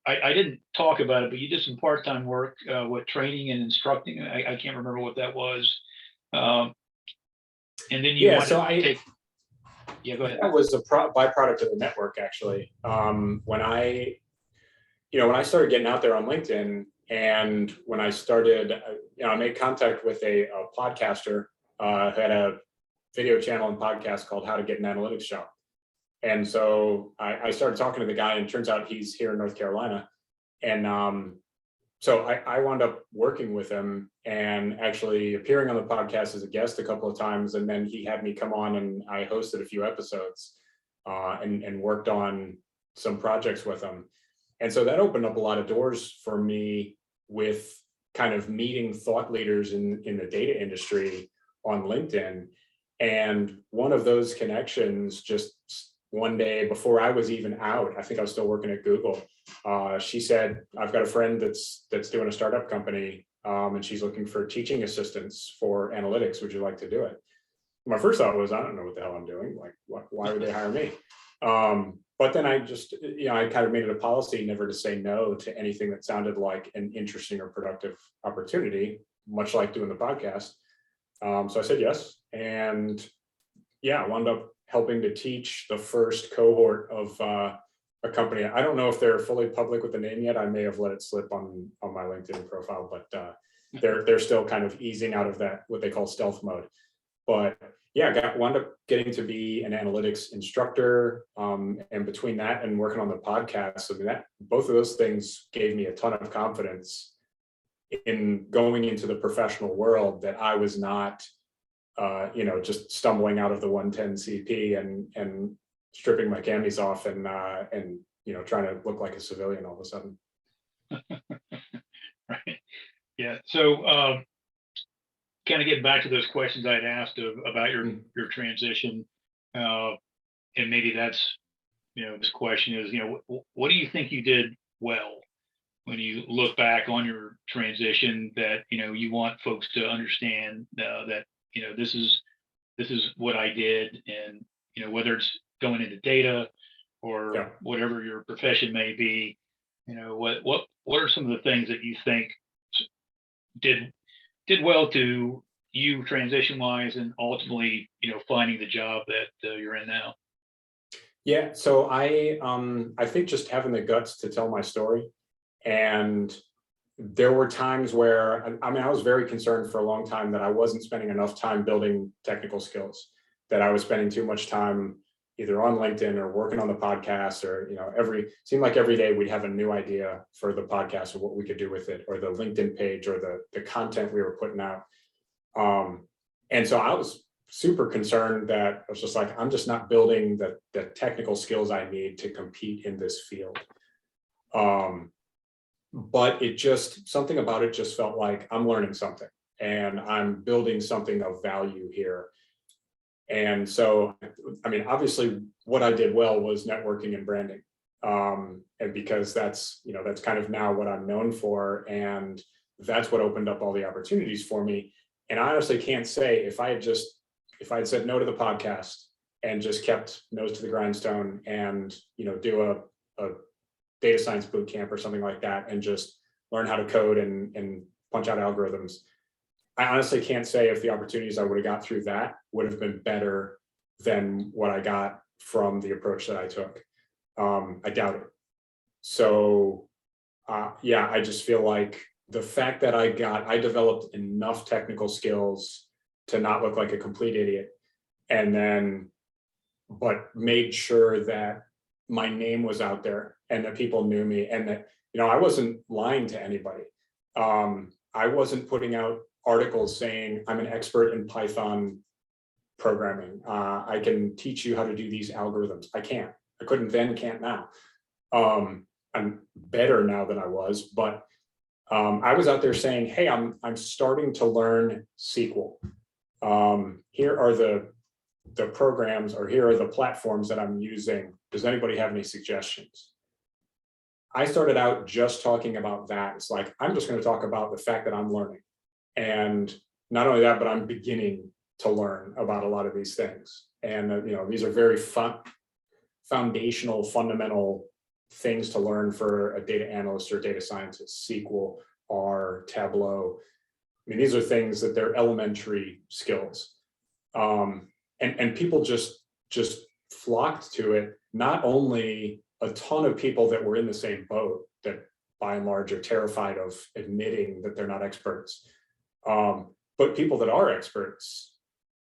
I didn't talk about it, but you did some part-time work, training and instructing. I can't remember what that was. And then you go ahead. That was a byproduct of the network, actually. When I started getting out there on LinkedIn, and when I started, I made contact with a podcaster who had a video channel and podcast called How to Get an Analytics Job. And so I started talking to the guy, and it turns out he's here in North Carolina. And so I wound up working with him and actually appearing on the podcast as a guest a couple of times. And then he had me come on, and I hosted a few episodes and worked on some projects with him. And so that opened up a lot of doors for me with kind of meeting thought leaders in the data industry on LinkedIn. And one of those connections, just one day before I was even out, I think I was still working at Google. She said, I've got a friend that's doing a startup company, and she's looking for teaching assistants for analytics. Would you like to do it? My first thought was, I don't know what the hell I'm doing. Like, why would they hire me? But then I just, I kind of made it a policy never to say no to anything that sounded like an interesting or productive opportunity, much like doing the podcast. So I said yes. And yeah, I wound up helping to teach the first cohort of a company. I don't know if they're fully public with the name yet. I may have let it slip on my LinkedIn profile, but they're still kind of easing out of that, what they call stealth mode. But yeah, wound up getting to be an analytics instructor, and between that and working on the podcast, I mean, that both of those things gave me a ton of confidence in going into the professional world, that I was not, just stumbling out of the 110 CP and stripping my camis off and trying to look like a civilian all of a sudden. Right. Yeah. So kind of getting back to those questions I had asked about your transition, and maybe that's, this question is, what do you think you did well when you look back on your transition that, you want folks to understand that, this is what I did, and, whether it's going into data or whatever your profession may be, what are some of the things that you think did well to you transition wise, and ultimately, finding the job that you're in now? Yeah, so I think just having the guts to tell my story. And there were times where, I was very concerned for a long time that I wasn't spending enough time building technical skills, that I was spending too much time either on LinkedIn or working on the podcast, or, seemed like every day we'd have a new idea for the podcast or what we could do with it, or the LinkedIn page, or the content we were putting out. And so I was super concerned that I was just like, I'm just not building the technical skills I need to compete in this field. But something about it just felt like I'm learning something and I'm building something of value here. And so, obviously what I did well was networking and branding. And because that's kind of now what I'm known for. And that's what opened up all the opportunities for me. And I honestly can't say if I had said no to the podcast and just kept nose to the grindstone and, do a data science boot camp or something like that, and just learn how to code and punch out algorithms. I honestly can't say if the opportunities I would have got through that would have been better than what I got from the approach that I took. I doubt it. So I just feel like the fact that I developed enough technical skills to not look like a complete idiot, but made sure that my name was out there and that people knew me, and that, I wasn't lying to anybody. I wasn't putting out articles saying I'm an expert in Python programming. I can teach you how to do these algorithms. I couldn't then, can't now. I'm better now than I was, but I was out there saying, hey, I'm starting to learn SQL. Here are the programs, or here are the platforms that I'm using. Does anybody have any suggestions? I started out just talking about that. It's like, I'm just going to talk about the fact that I'm learning. And not only that, but I'm beginning to learn about a lot of these things. And, these are very foundational, fundamental things to learn for a data analyst or data scientist. SQL, R, Tableau. These are things that they're elementary skills. And people just flocked to it. Not only a ton of people that were in the same boat, that by and large are terrified of admitting that they're not experts, but people that are experts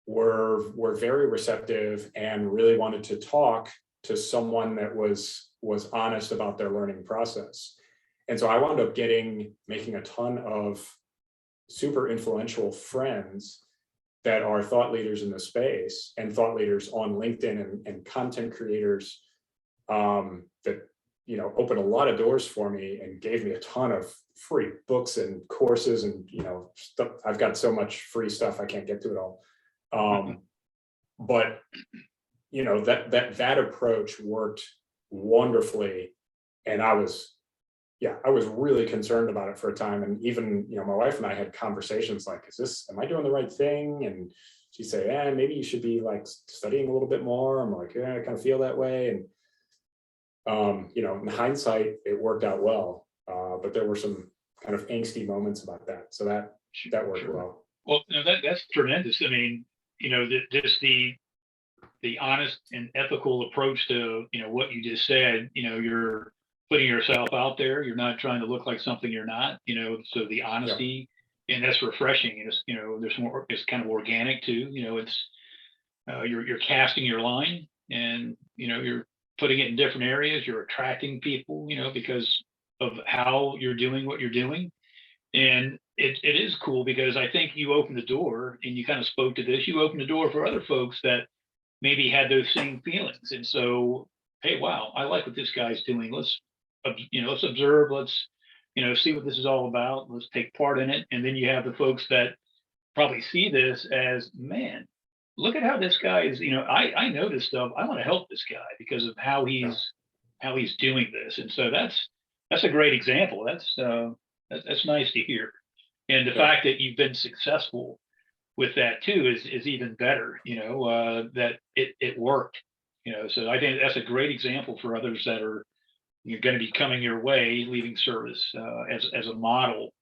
were very receptive and really wanted to talk to someone that was honest about their learning process. And so I wound up making a ton of super influential friends that are thought leaders in the space, and thought leaders on LinkedIn, and content creators that opened a lot of doors for me and gave me a ton of free books and courses and stuff. I've got so much free stuff I can't get to it all. But that approach worked wonderfully, and I was really concerned about it for a time. And even, my wife and I had conversations like, am I doing the right thing? And, she'd say, maybe you should be like studying a little bit more. I'm like, yeah, I kind of feel that way. And, you know, in hindsight, it worked out well. But there were some kind of angsty moments about that. So that worked well. Well, no, that's tremendous. I mean, you know, just the honest and ethical approach to, you know, what you just said. You know, you're putting yourself out there. You're not trying to look like something you're not. You know, so the honesty, and that's refreshing. And it's, you know, there's more. It's kind of organic too. You know, it's you're casting your line, and you know, you're putting it in different areas. You're attracting people. You know, because of how you're doing what you're doing. And it is cool because I think you opened the door, and you kind of spoke to this. You opened the door for other folks that maybe had those same feelings. And so, hey, wow, I like what this guy's doing. Let's, you know, let's observe. Let's, you know, see what this is all about. Let's take part in it. And then you have the folks that probably see this as, man, look at how this guy is. You know, I know this stuff. I want to help this guy because of how he's doing this. And so that's a great example. That's nice to hear. And the fact that you've been successful with that too is even better, you know, that it worked, you know. So I think that's a great example for others that are, you're going to be coming your way, leaving service as a model.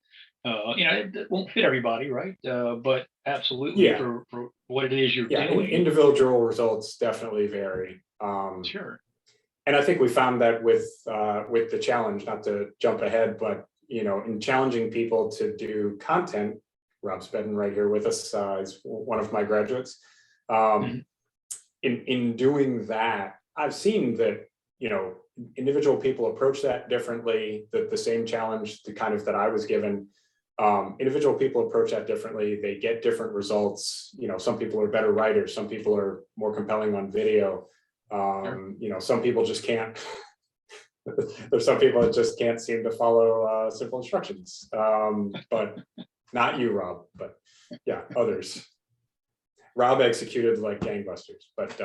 You know, it won't fit everybody, right? But absolutely for what it is you're doing. Individual results definitely vary. Sure. And I think we found that with the challenge, not to jump ahead, but you know, in challenging people to do content, Rob Spedden right here with us is one of my graduates. In doing that, I've seen that, you know, individual people approach that differently. The same challenge, the kind of that I was given, individual people approach that differently. They get different results. You know, some people are better writers. Some people are more compelling on video. You know, some people just can't. There's some people that just can't seem to follow simple instructions, but not you, Rob, but yeah, others. Rob executed like gangbusters, but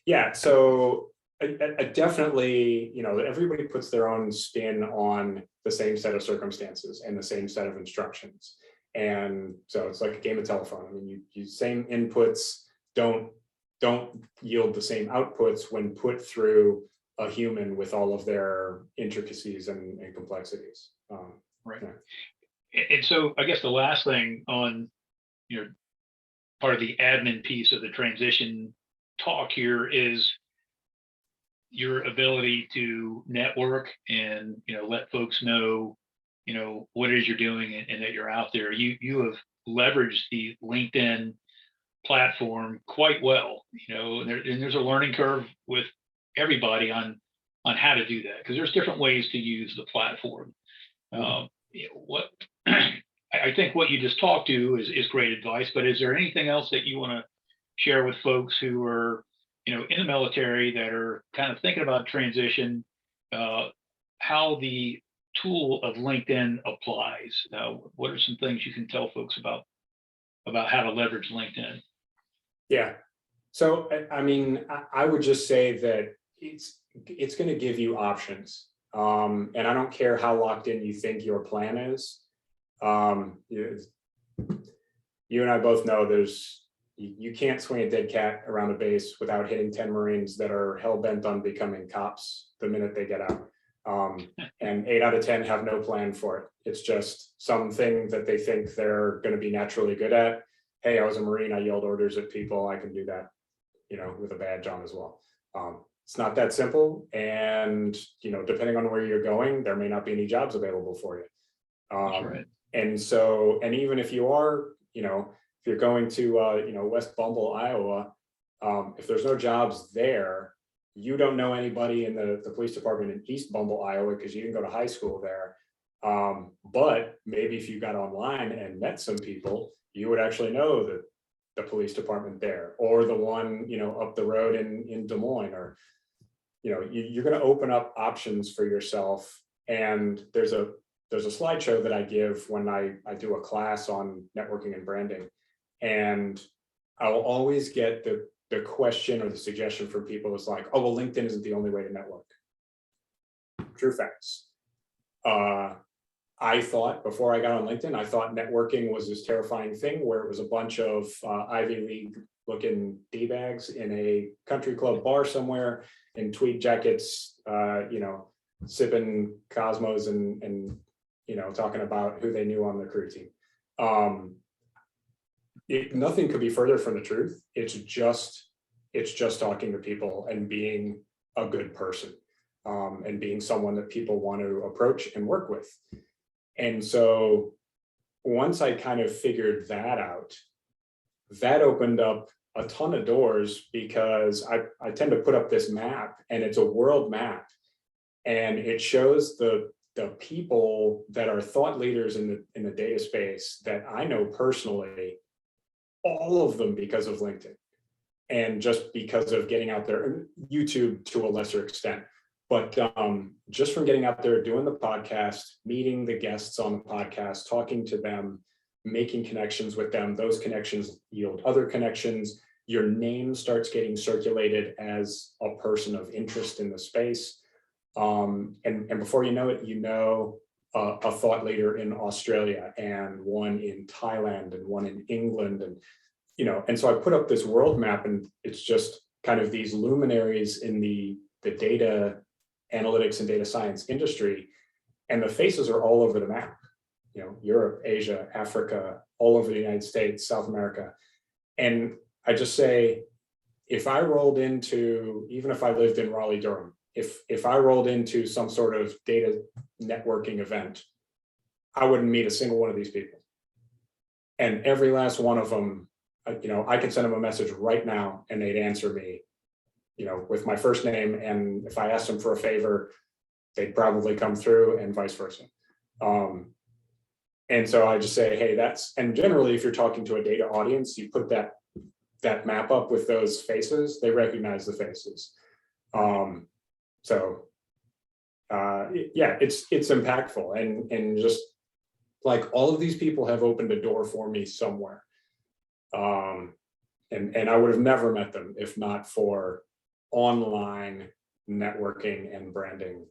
yeah, so I definitely, you know, everybody puts their own spin on the same set of circumstances and the same set of instructions. And so it's like a game of telephone. I mean, you same inputs don't yield the same outputs when put through a human with all of their intricacies and complexities. Right. Yeah. And so I guess the last thing on, you know, part of the admin piece of the transition talk here is your ability to network and, you know, let folks know, you know, what it is you're doing and that you're out there. You have leveraged the LinkedIn platform quite well, you know, and there's a learning curve with everybody on how to do that, because there's different ways to use the platform. You know, what I think what you just talked to is great advice, but is there anything else that you want to share with folks who are, you know, in the military that are kind of thinking about transition, how the tool of LinkedIn applies? What are some things you can tell folks about how to leverage LinkedIn? Yeah. So, I mean, I would just say that it's going to give you options. And I don't care how locked in you think your plan is. You and I both know you can't swing a dead cat around a base without hitting 10 Marines that are hell-bent on becoming cops the minute they get out. And 8 out of 10 have no plan for it. It's just something that they think they're going to be naturally good at. Hey, I was a Marine, I yelled orders at people, I can do that, you know, with a badge on as well. It's not that simple. And, you know, depending on where you're going, there may not be any jobs available for you. That's right. And so, and even if you are, you know, if you're going to, you know, West Bumble, Iowa, if there's no jobs there, you don't know anybody in the police department in East Bumble, Iowa, because you didn't go to high school there. But maybe if you got online and met some people, you would actually know the police department there, or the one, you know, up the road in Des Moines, or, you know, you're going to open up options for yourself. And there's a slideshow that I give when I do a class on networking and branding. And I'll always get the question or the suggestion from people is like, oh, well, LinkedIn isn't the only way to network. True facts. I thought before I got on LinkedIn, I thought networking was this terrifying thing where it was a bunch of Ivy League looking D-bags in a country club bar somewhere in tweed jackets, sipping Cosmos and talking about who they knew on the crew team. Nothing could be further from the truth. It's just talking to people and being a good person, and being someone that people want to approach and work with. And so once I kind of figured that out, that opened up a ton of doors, because I tend to put up this map, and it's a world map, and it shows the people that are thought leaders in the data space that I know personally, all of them because of LinkedIn, and just because of getting out there, and YouTube to a lesser extent. But just from getting out there, doing the podcast, meeting the guests on the podcast, talking to them, making connections with them, those connections yield other connections. Your name starts getting circulated as a person of interest in the space. And before you know it, a thought leader in Australia, and one in Thailand, and one in England. And so I put up this world map, and it's just kind of these luminaries in the data analytics and data science industry, and the faces are all over the map. Europe, Asia, Africa, all over the United States, South America. And I just say, if I rolled into, even if I lived in Raleigh, Durham, if I rolled into some sort of data networking event, I wouldn't meet a single one of these people. And every last one of them, I could send them a message right now and they'd answer me, with my first name. And if I asked them for a favor, they'd probably come through, and vice versa. And so I just say, hey, and generally, if you're talking to a data audience, you put that map up with those faces, they recognize the faces. It's impactful, and just like all of these people have opened a door for me somewhere. And I would have never met them if not for online networking and branding.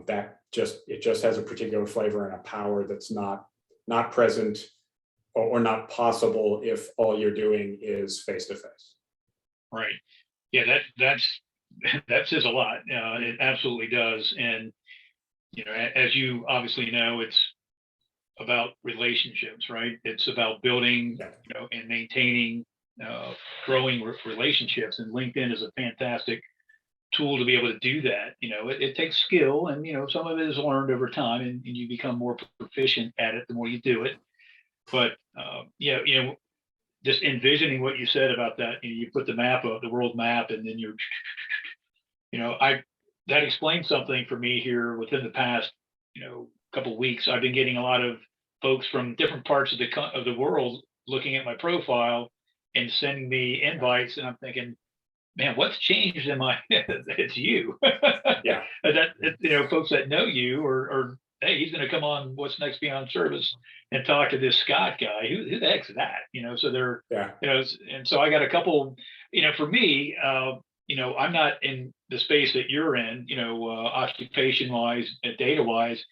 It just has a particular flavor and a power that's not present or not possible if all you're doing is face-to-face. Right. Yeah, that says a lot. It absolutely does. And, as you obviously know, it's about relationships, right? It's about building, and maintaining, growing relationships. And LinkedIn is a fantastic tool to be able to do that. It takes skill, and, some of it is learned over time, and you become more proficient at it the more you do it. But, just envisioning what you said about that, you put the map up, the world map, and then that explains something for me here within the past, couple of weeks. I've been getting a lot of folks from different parts of the world looking at my profile and sending me invites, and I'm thinking, man, what's changed in my it's you. Yeah. Folks that know you, or hey, he's going to come on What's Next Beyond Service and talk to this Scott guy. Who the heck's that? So they're, and so I got a couple, for me, I'm not in the space that you're in, occupation wise, data wise.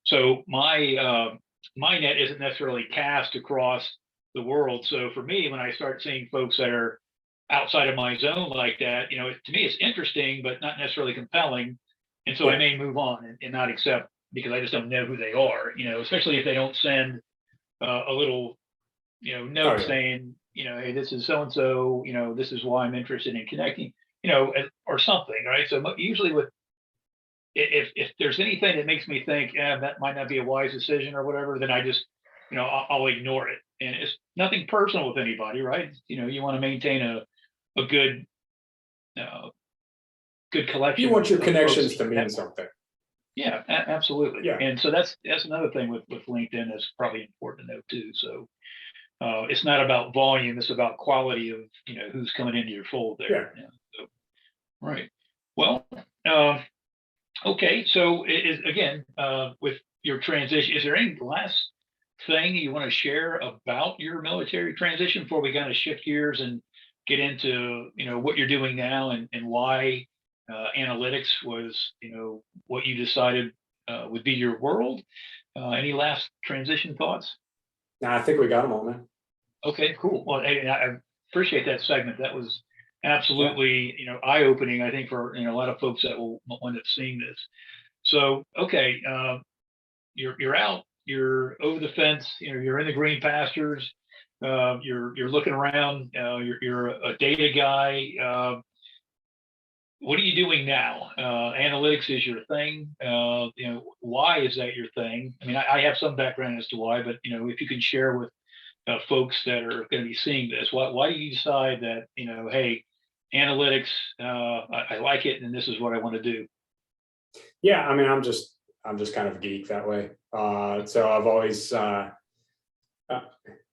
So my net isn't necessarily cast across the world. So for me, when I start seeing folks that are outside of my zone like that, to me, it's interesting, but not necessarily compelling. And so I may move on and not accept, because I just don't know who they are, especially if they don't send a little, note saying, hey, this is so-and-so, this is why I'm interested in connecting, or something, right? So usually if there's anything that makes me think, that might not be a wise decision or whatever, then I just, I'll ignore it. And it's nothing personal with anybody, right? You want to maintain a good, good collection. You want your connections to mean something. Yeah, absolutely. Yeah. And so that's another thing with LinkedIn that's probably important to know too. So it's not about volume; it's about quality of who's coming into your fold there. Yeah. So, right. Well, okay. So again, with your transition, is there any last thing you want to share about your military transition before we kind of shift gears and get into what you're doing now and why analytics was what you decided would be your world? Any last transition thoughts? Now I think we got them all, man. Okay, cool. Well, hey, I appreciate that segment. That was Yeah. absolutely, eye-opening, I think, for a lot of folks that will wind up seeing this. So, okay, you're out, you're over the fence, you're in the green pastures, you're looking around, you're a data guy. What are you doing now? Analytics is your thing. Why is that your thing? I mean, I have some background as to why, but if you can share with folks that are going to be seeing this, why do you decide that hey, analytics, I like it, and this is what I want to do? Yeah, I mean, I'm just kind of a geek that way. So I've always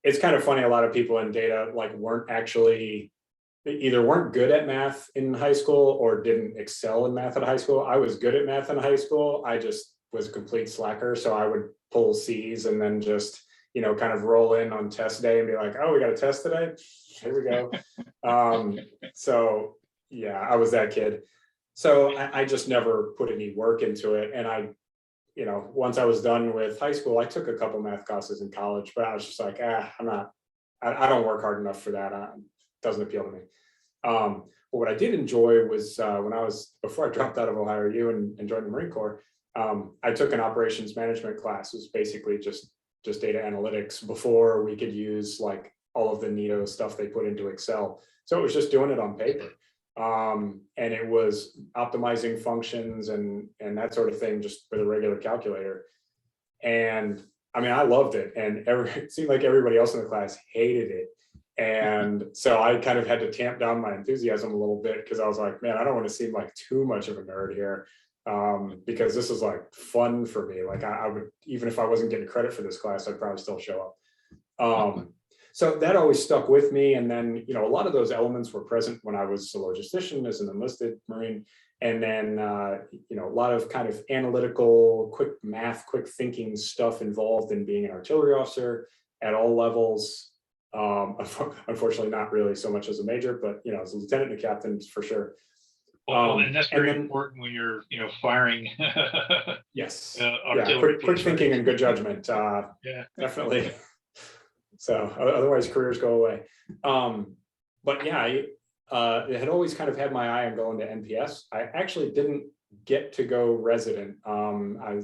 it's kind of funny. A lot of people in data like weren't actually either weren't good at math in high school or didn't excel in math at high school. I was good at math in high school. I just was a complete slacker. So I would pull C's and then just, kind of roll in on test day and be like, oh, we got a test today. Here we go. So yeah, I was that kid. So I just never put any work into it. And once I was done with high school, I took a couple math classes in college, but I was just like, I don't work hard enough for that. Doesn't appeal to me. But what I did enjoy was before I dropped out of Ohio U and joined the Marine Corps, I took an operations management class. It was basically just data analytics before we could use like all of the neato stuff they put into Excel. So it was just doing it on paper. And it was optimizing functions and that sort of thing just with a regular calculator. And I mean, I loved it. And it seemed like everybody else in the class hated it. And so I kind of had to tamp down my enthusiasm a little bit because I was like, man, I don't want to seem like too much of a nerd here, because this is like fun for me. Like I would, even if I wasn't getting credit for this class, I'd probably still show up. So that always stuck with me. And then, a lot of those elements were present when I was a logistician as an enlisted Marine. And then, a lot of kind of analytical, quick math, quick thinking stuff involved in being an artillery officer at all levels. Unfortunately, not really so much as a major, but, as a lieutenant and a captain for sure. Well, and that's very important when you're, firing. Yes. Artillery Quick thinking and good judgment. Yeah, definitely. So otherwise careers go away. But yeah, it had always kind of had my eye on going to NPS. I actually didn't get to go resident. I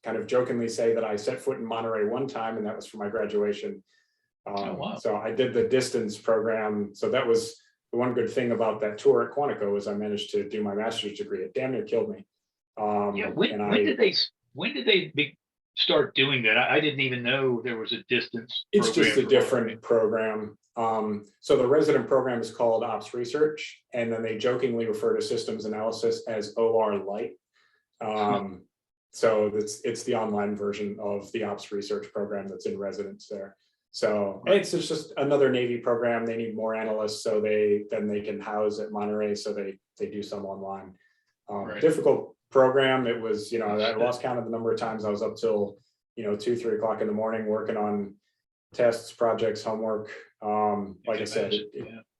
kind of jokingly say that I set foot in Monterey one time, and that was for my graduation. oh, wow. So I did the distance program. So that was the one good thing about that tour at Quantico was I managed to do my master's degree. It damn near killed me. Yeah, when did they start doing that? I didn't even know there was a distance It's just a program. different program. So the resident program is called Ops Research, and then they jokingly refer to systems analysis as OR Light. So it's the online version of the Ops Research program that's in residence there. So it's just another Navy program. They need more analysts, so they can house at Monterey. So they do some online. Difficult program. It was, I lost count of the number of times I was up till 2, 3 o'clock in the morning working on tests, projects, homework. Like I said,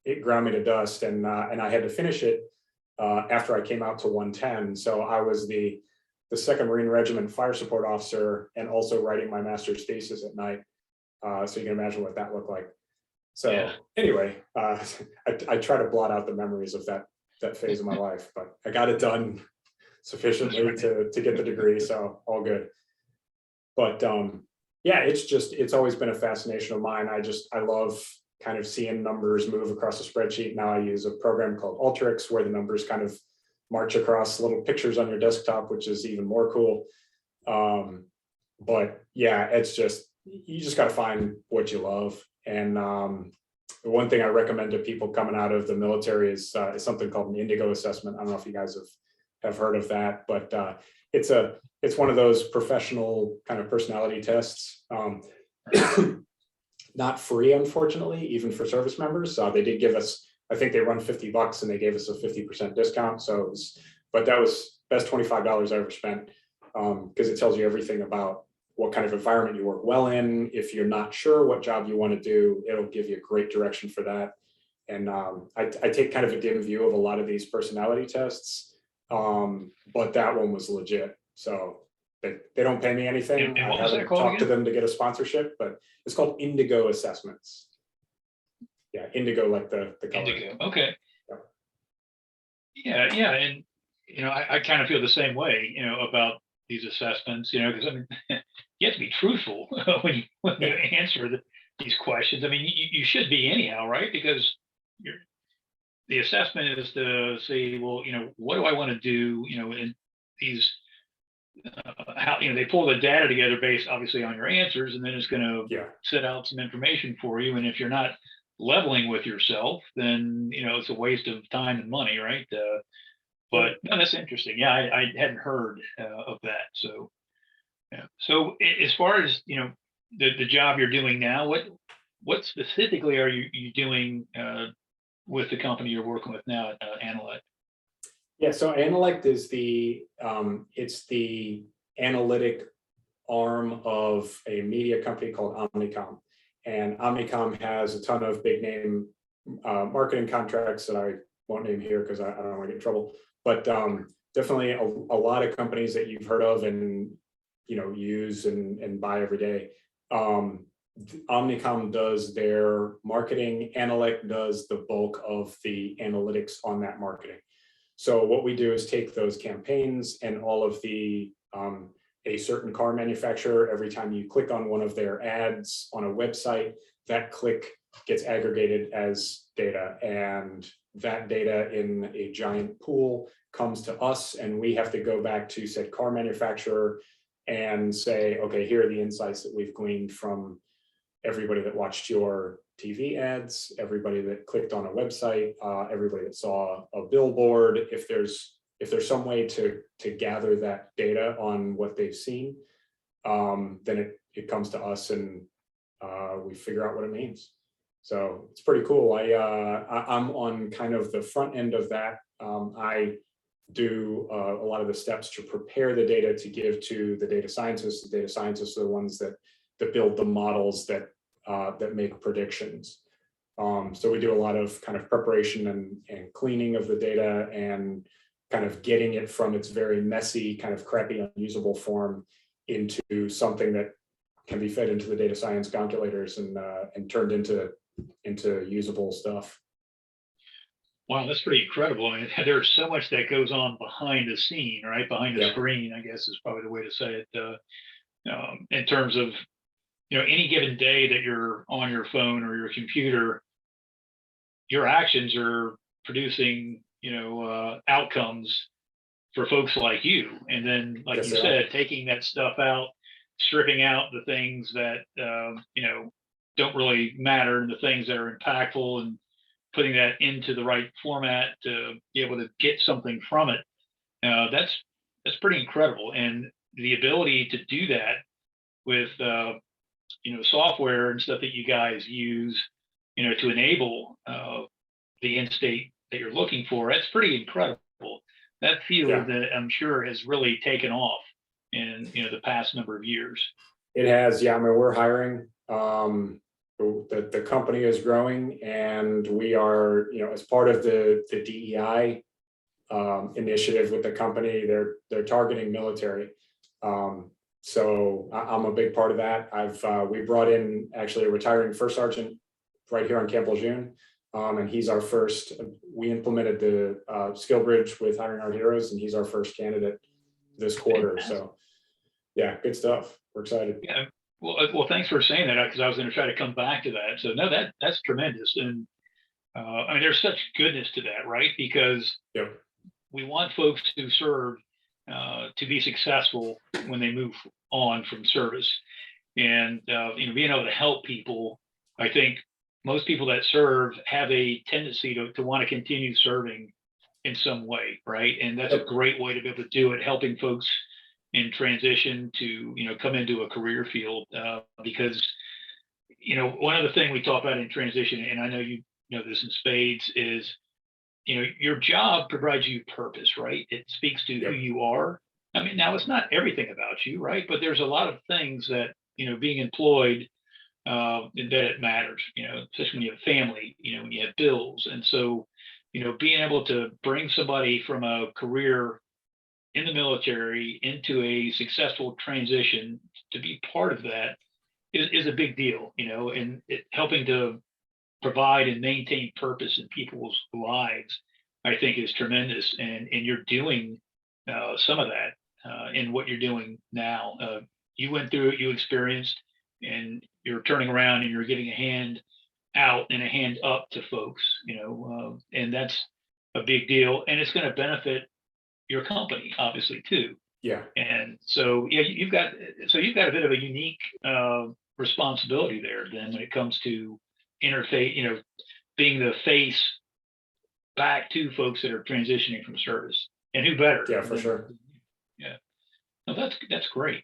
it ground me to dust, and I had to finish it after I came out to 110. So I was the 2nd Marine Regiment fire support officer and also writing my master's thesis at night. So you can imagine what that looked like. So anyway, I try to blot out the memories of that phase of my life, but I got it done sufficiently to get the degree. So all good. But it's always been a fascination of mine. I love kind of seeing numbers move across a spreadsheet. Now I use a program called Alteryx where the numbers kind of march across little pictures on your desktop, which is even more cool. But yeah, you just got to find what you love. And the one thing I recommend to people coming out of the military is something called an Indigo assessment. I don't know if you guys have heard of that, but it's one of those professional kind of personality tests. Not free, unfortunately, even for service members. They did give us, I think they run $50 and they gave us a 50% discount. But that was best $25 I ever spent, because it tells you everything about what kind of environment you work well in. If you're not sure what job you want to do, it'll give you a great direction for that. And I take kind of a dim view of a lot of these personality tests, but that one was legit. So They don't pay me anything. And I what was that haven't called talked to again? them to get a sponsorship, but it's called Indigo Assessments. Yeah, indigo, like the color. Indigo. Okay. Yep. Yeah. And, I kind of feel the same way, about these assessments, because I mean, you have to be truthful when you Yeah. answer these questions. I mean, you should be anyhow, right? Because the assessment is to say, well, what do I want to do, in these, how, they pull the data together based obviously on your answers, and then it's going to Yeah. set out some information for you. And if you're not leveling with yourself, then, it's a waste of time and money, right? But no, that's interesting. Yeah, I hadn't heard of that. So, yeah. So as far as, the job you're doing now, what specifically are you doing with the company you're working with now at Analyte? Yeah, so Analect is it's the analytic arm of a media company called Omnicom. And Omnicom has a ton of big name marketing contracts that I won't name here because I don't want to get in trouble. But definitely a lot of companies that you've heard of and use and buy every day. Omnicom does their marketing. Analect does the bulk of the analytics on that marketing. So what we do is take those campaigns and all of the a certain car manufacturer, every time you click on one of their ads on a website, that click gets aggregated as data, and that data in a giant pool comes to us, and we have to go back to said car manufacturer and say, okay, here are the insights that we've gleaned from everybody that watched your TV ads, everybody that clicked on a website, everybody that saw a billboard. If there's some way to gather that data on what they've seen, then it comes to us, and we figure out what it means. So it's pretty cool. I'm on kind of the front end of that. I do a lot of the steps to prepare the data to give to the data scientists. The data scientists are the ones that build the models that make predictions. So we do a lot of kind of preparation and cleaning of the data and kind of getting it from its very messy, kind of crappy, unusable form into something that can be fed into the data science calculators and turned into usable stuff. Wow, that's pretty incredible. I mean, there's so much that goes on behind the scene, right? Behind the screen, I guess is probably the way to say it. In terms of, any given day that you're on your phone or your computer, your actions are producing, outcomes for folks like you. And then, like you said, taking that stuff out, stripping out the things that, don't really matter, and the things that are impactful, and putting that into the right format to be able to get something from it. That's pretty incredible. And the ability to do that with, software and stuff that you guys use, to enable the end state that you're looking for, that's pretty incredible. That field that I'm sure has really taken off in, the past number of years. It has, yeah. I mean, we're hiring. The company is growing, and we are, as part of the DEI initiative with the company, they're targeting military. So I'm a big part of that. We brought in actually a retiring first sergeant right here on Camp Lejeune, and he's our first. We implemented the skill bridge with Hiring Our Heroes, and he's our first candidate this quarter. So yeah, good stuff. We're excited. Yeah. Well, thanks for saying that, because I was going to try to come back to that. So no, that's tremendous. And I mean, there's such goodness to that, right? Because we want folks to serve to be successful when they move on from service. And, being able to help people, I think most people that serve have a tendency to want to continue serving in some way, right? And that's a great way to be able to do it, helping folks in transition to, come into a career field, because, one other thing we talk about in transition, and I know you know this in spades, is, your job provides you purpose, right? It speaks to who you are. I mean, now it's not everything about you, right? But there's a lot of things that, being employed, that it matters, especially when you have family, when you have bills. And so, being able to bring somebody from a career in the military into a successful transition, to be part of that is a big deal, and helping to provide and maintain purpose in people's lives, I think is tremendous. And you're doing some of that in what you're doing now. You went through it, you experienced, and you're turning around and you're giving a hand out and a hand up to folks, and that's a big deal. And it's going to benefit your company, obviously, too. Yeah. And so, yeah, you've got a bit of a unique responsibility there then when it comes to interface, being the face back to folks that are transitioning from service. And who better? Yeah, for sure. Yeah. No, that's great.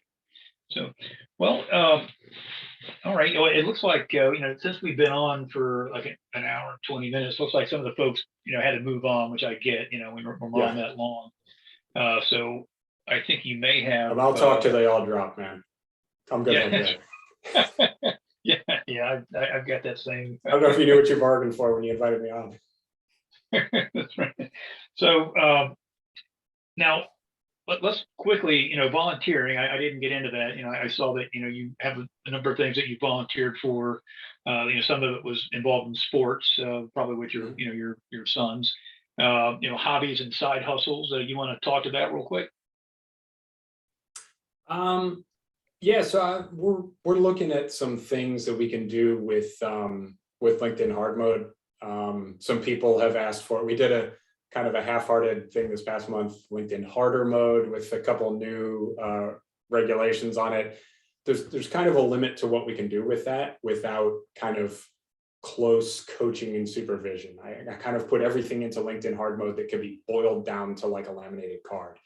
So, well, all right. Well, it looks like since we've been on for like an hour and 20 minutes, looks like some of the folks had to move on, which I get. We're on that long. So I think you may have. I'll talk till they all drop, man. I'm good on that. Yeah. I've got that same. I don't know if you knew what you bargained for when you invited me on. That's right. So now let's quickly, volunteering. I didn't get into that. I saw that you have a number of things that you volunteered for. Some of it was involved in sports, probably with your your sons. Hobbies and side hustles. You want to talk to that real quick? Yeah, so we're looking at some things that we can do with LinkedIn hard mode. Some people have asked for it. We did a kind of a half-hearted thing this past month, LinkedIn harder mode, with a couple new regulations on it. There's kind of a limit to what we can do with that without kind of close coaching and supervision. I kind of put everything into LinkedIn hard mode that could be boiled down to like a laminated card.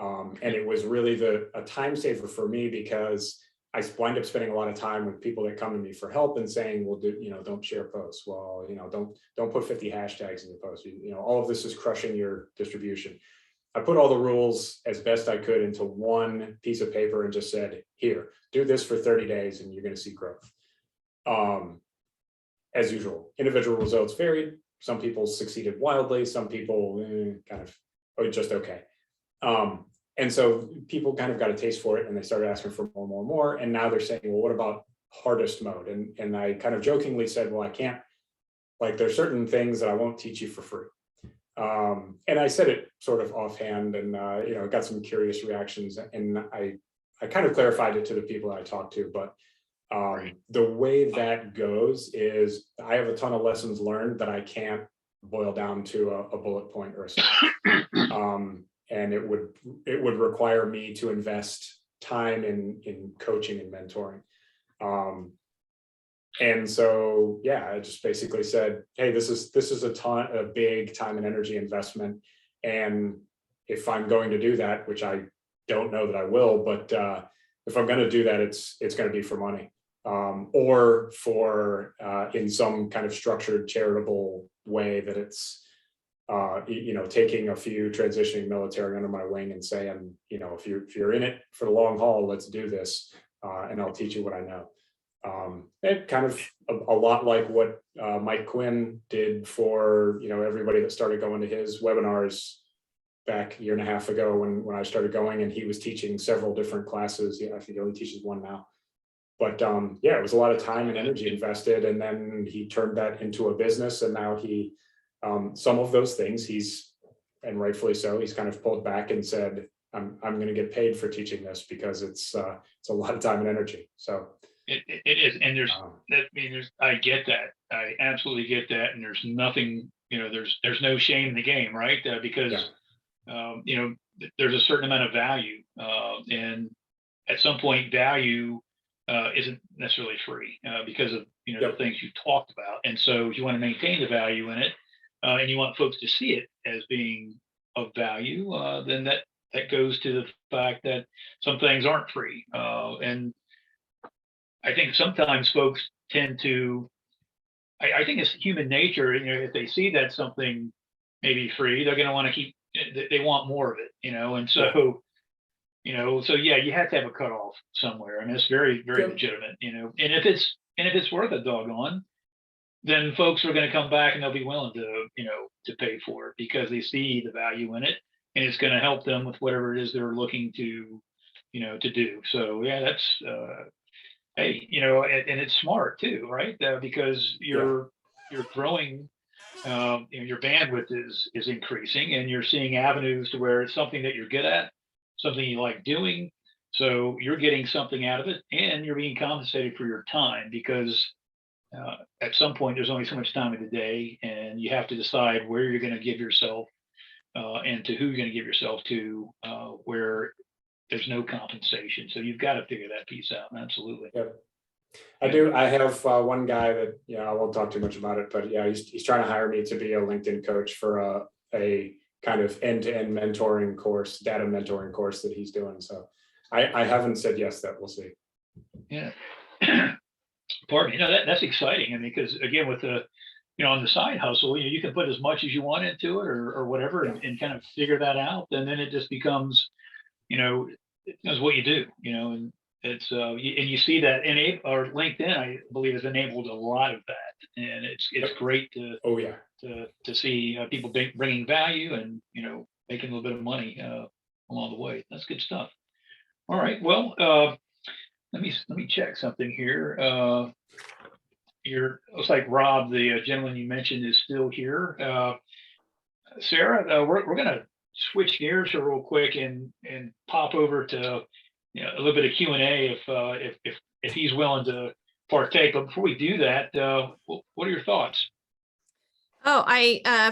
And it was really a time saver for me, because I wind up spending a lot of time with people that come to me for help and saying, well, don't share posts. Well, don't put 50 hashtags in your post. All of this is crushing your distribution. I put all the rules as best I could into one piece of paper and just said, here, do this for 30 days and you're going to see growth. As usual, individual results varied. Some people succeeded wildly. Some people kind of just okay. And so people kind of got a taste for it and they started asking for more and more and more. And now they're saying, well, what about hardest mode? And I kind of jokingly said, well, I can't, like, there's certain things that I won't teach you for free. And I said it sort of offhand and, got some curious reactions. And I kind of clarified it to the people that I talked to, but the way that goes is I have a ton of lessons learned that I can't boil down to a bullet point or a sentence. And it would require me to invest time in coaching and mentoring. And so, yeah, I just basically said, hey, this is a big time and energy investment. And if I'm going to do that, which I don't know that I will, but if I'm going to do that, it's going to be for money, or for in some kind of structured charitable way that it's taking a few transitioning military under my wing and saying, if you're in it for the long haul, let's do this, and I'll teach you what I know. It kind of a lot like what Mike Quinn did for everybody that started going to his webinars back a year and a half ago when I started going, and he was teaching several different classes. I think he only teaches one now. But it was a lot of time and energy invested, and then he turned that into a business, and now he some of those things and rightfully so, he's kind of pulled back and said, I'm going to get paid for teaching this because it's a lot of time and energy. So it is, and I get that. I absolutely get that, and there's nothing, there's no shame in the game, right? Because there's a certain amount of value, and at some point, value isn't necessarily free because of the things you've talked about, and so if you want to maintain the value in it. And you want folks to see it as being of value, then that goes to the fact that some things aren't free. And I think sometimes folks tend to, I think it's human nature, if they see that something may be free, they're going to want to they want more of it, and so, so yeah, you have to have a cutoff somewhere, and it's very, very legitimate, and if it's worth a doggone, then folks are going to come back and they'll be willing to, to pay for it because they see the value in it. and it's going to help them with whatever it is they're looking to, to do. So yeah, that's, hey, and it's smart too, right? Because Yeah. you're growing, your bandwidth is increasing, and you're seeing avenues to where it's something that you're good at, something you like doing. So you're getting something out of it, and you're being compensated for your time, because at some point there's only so much time in the day, and you have to decide where you're going to give yourself, and to who you're going to give yourself to, where there's no compensation. So you've got to figure that piece out. Absolutely. Yep. I Yeah. do. I have one guy that, I won't talk too much about it, but yeah, he's trying to hire me to be a LinkedIn coach for a kind of end-to-end mentoring course, data mentoring course that he's doing. So I haven't said yes, that we'll see. Yeah. Pardon me. That's exciting. I mean, because again, with the, on the side hustle, you can put as much as you want into it, or whatever, Yeah. and kind of figure that out. And then it just becomes, it's what you do, and it's, and you see that or LinkedIn, I believe, has enabled a lot of that. And it's great to, Oh yeah. to see people bringing value, and, making a little bit of money along the way. That's good stuff. All right. Well, let me check something here. Looks like Rob, the gentleman you mentioned, is still here. Sarah, we're going to switch gears here real quick, and pop over to, a little bit of Q&A, if he's willing to partake. But before we do that, what are your thoughts? Oh,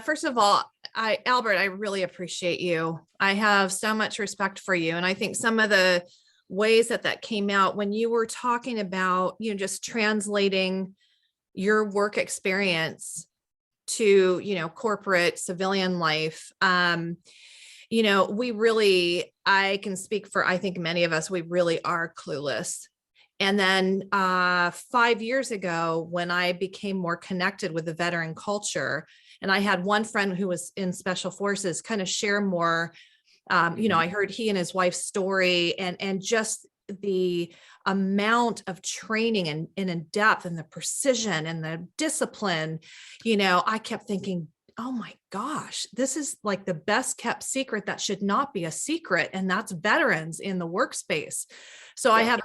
first of all, Albert, I really appreciate you. I have so much respect for you. And I think some of the ways that came out when you were talking about, just translating your work experience to, corporate civilian life. We really, I can speak for, I think many of us, we really are clueless. And then 5 years ago, when I became more connected with the veteran culture, and I had one friend who was in special forces kind of share more, I heard he and his wife's story, and just the amount of training and in depth, and the precision and the discipline, I kept thinking, oh my gosh, this is like the best kept secret that should not be a secret. And that's veterans in the workspace. So I have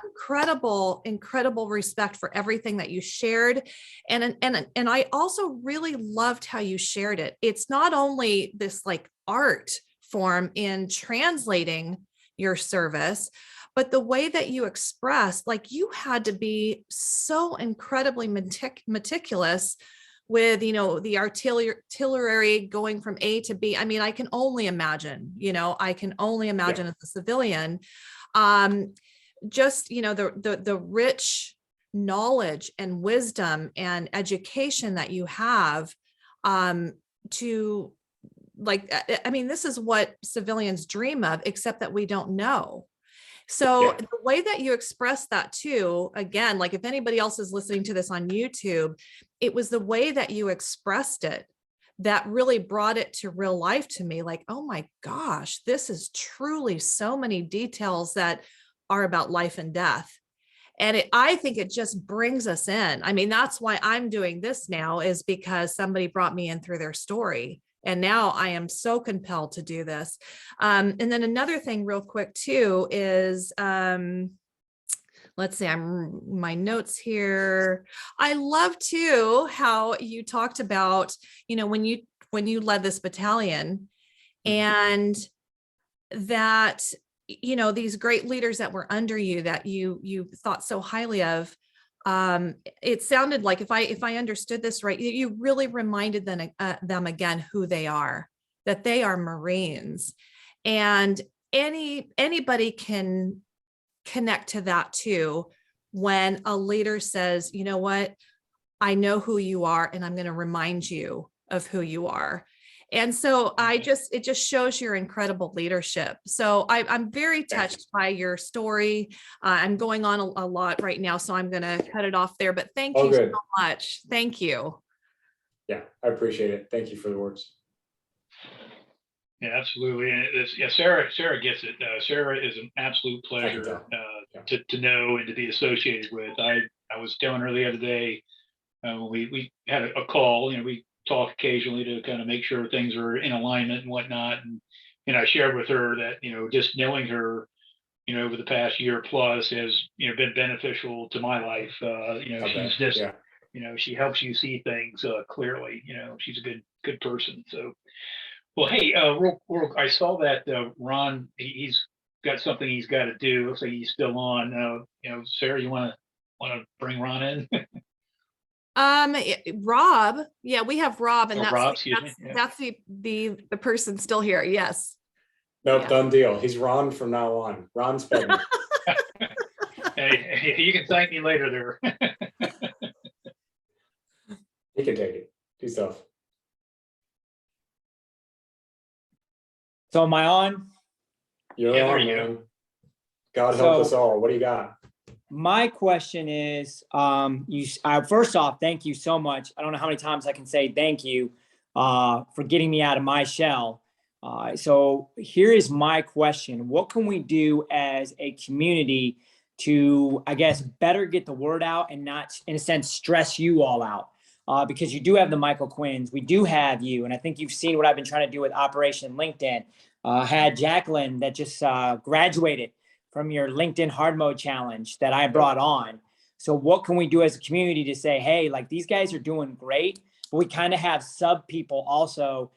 incredible respect for everything that you shared. And I also really loved how you shared it. It's not only this like art form in translating your service, but the way that you express, like you had to be so incredibly meticulous with, the artillery going from A to B. I mean, I can only imagine, as a civilian, just, the rich knowledge and wisdom and education that you have, to like, I mean, this is what civilians dream of, except that we don't know. So the way that you express that too, again, like if anybody else is listening to this on YouTube, it was the way that you expressed it that really brought it to real life to me. Like, oh my gosh, this is truly so many details that are about life and death. And I think it just brings us in. I mean, that's why I'm doing this now, is because somebody brought me in through their story. And now I am so compelled to do this. And then another thing real quick too is, let's see, my notes here. I love too how you talked about, when you led this battalion, and that, these great leaders that were under you that you thought so highly of. It sounded like, if I understood this right, you really reminded them again who they are, that they are Marines, and anybody can connect to that too. When a leader says, you know what, I know who you are, and I'm going to remind you of who you are. And so it just shows your incredible leadership. So I'm very touched by your story. I'm going on a lot right now, so I'm going to cut it off there, but thank you so much. Thank you. Yeah, I appreciate it. Thank you for the words. Yeah, absolutely. And Sarah gets it. Sarah is an absolute pleasure to know and to be associated with. I was telling her the other day, we had a call, we talk occasionally to kind of make sure things are in alignment and whatnot. And I shared with her that, just knowing her, over the past year plus has, been beneficial to my life. She's just, Yeah. she helps you see things clearly. She's a good person. So, well, hey, I saw that Ron, he's got something he's got to do. Looks like he's still on. Sarah, you want to bring Ron in? Rob, yeah, we have Rob, and Oh, Rob, excuse me. Yeah. that's the person still here. Yes. Nope, Yeah. done deal. He's Ron from now on. Ron's Spedman. Hey, you can thank me later there. He can take it. Do stuff. So am I on? You're Yeah, there on, you go. man. God help So- us all. What do you got? My question is, first off, thank you so much. I don't know how many times I can say thank you for getting me out of my shell. So here is my question. What can we do as a community to, I guess, better get the word out and not, in a sense, stress you all out? Because you do have the Michael Quinns, we do have you. And I think you've seen what I've been trying to do with Operation LinkedIn. Had Jacqueline that just graduated from your LinkedIn hard mode challenge that I brought on. So what can we do as a community to say, hey, like these guys are doing great, but we kind of have sub people also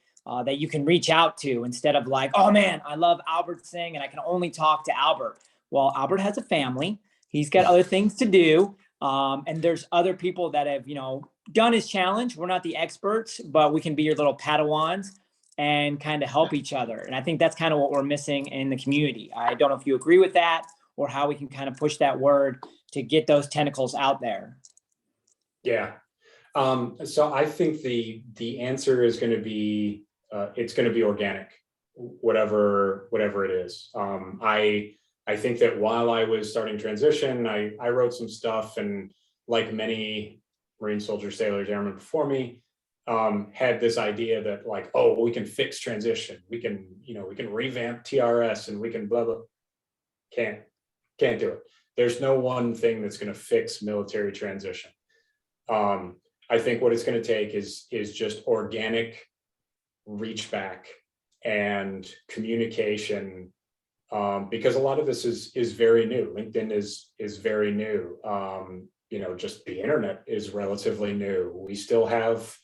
that you can reach out to instead of like, oh man, I love Albert Singh and I can only talk to Albert. Well, Albert has a family. He's got other things to do. And there's other people that have, done his challenge. We're not the experts, but we can be your little Padawans and kind of help each other. And I think that's kind of what we're missing in the community. I don't know if you agree with that or how we can kind of push that word to get those tentacles out there. Yeah. So I think the answer is going to be, it's going to be organic, whatever it is. I think that while I was starting transition, I wrote some stuff, and like many Marine soldiers, sailors, airmen before me, had this idea that like, oh, we can fix transition. We can revamp TRS and we can blah, blah. Can't do it. There's no one thing that's going to fix military transition. I think what it's going to take is just organic reach back and communication, because a lot of this is very new. LinkedIn is very new. Just the internet is relatively new. We still have,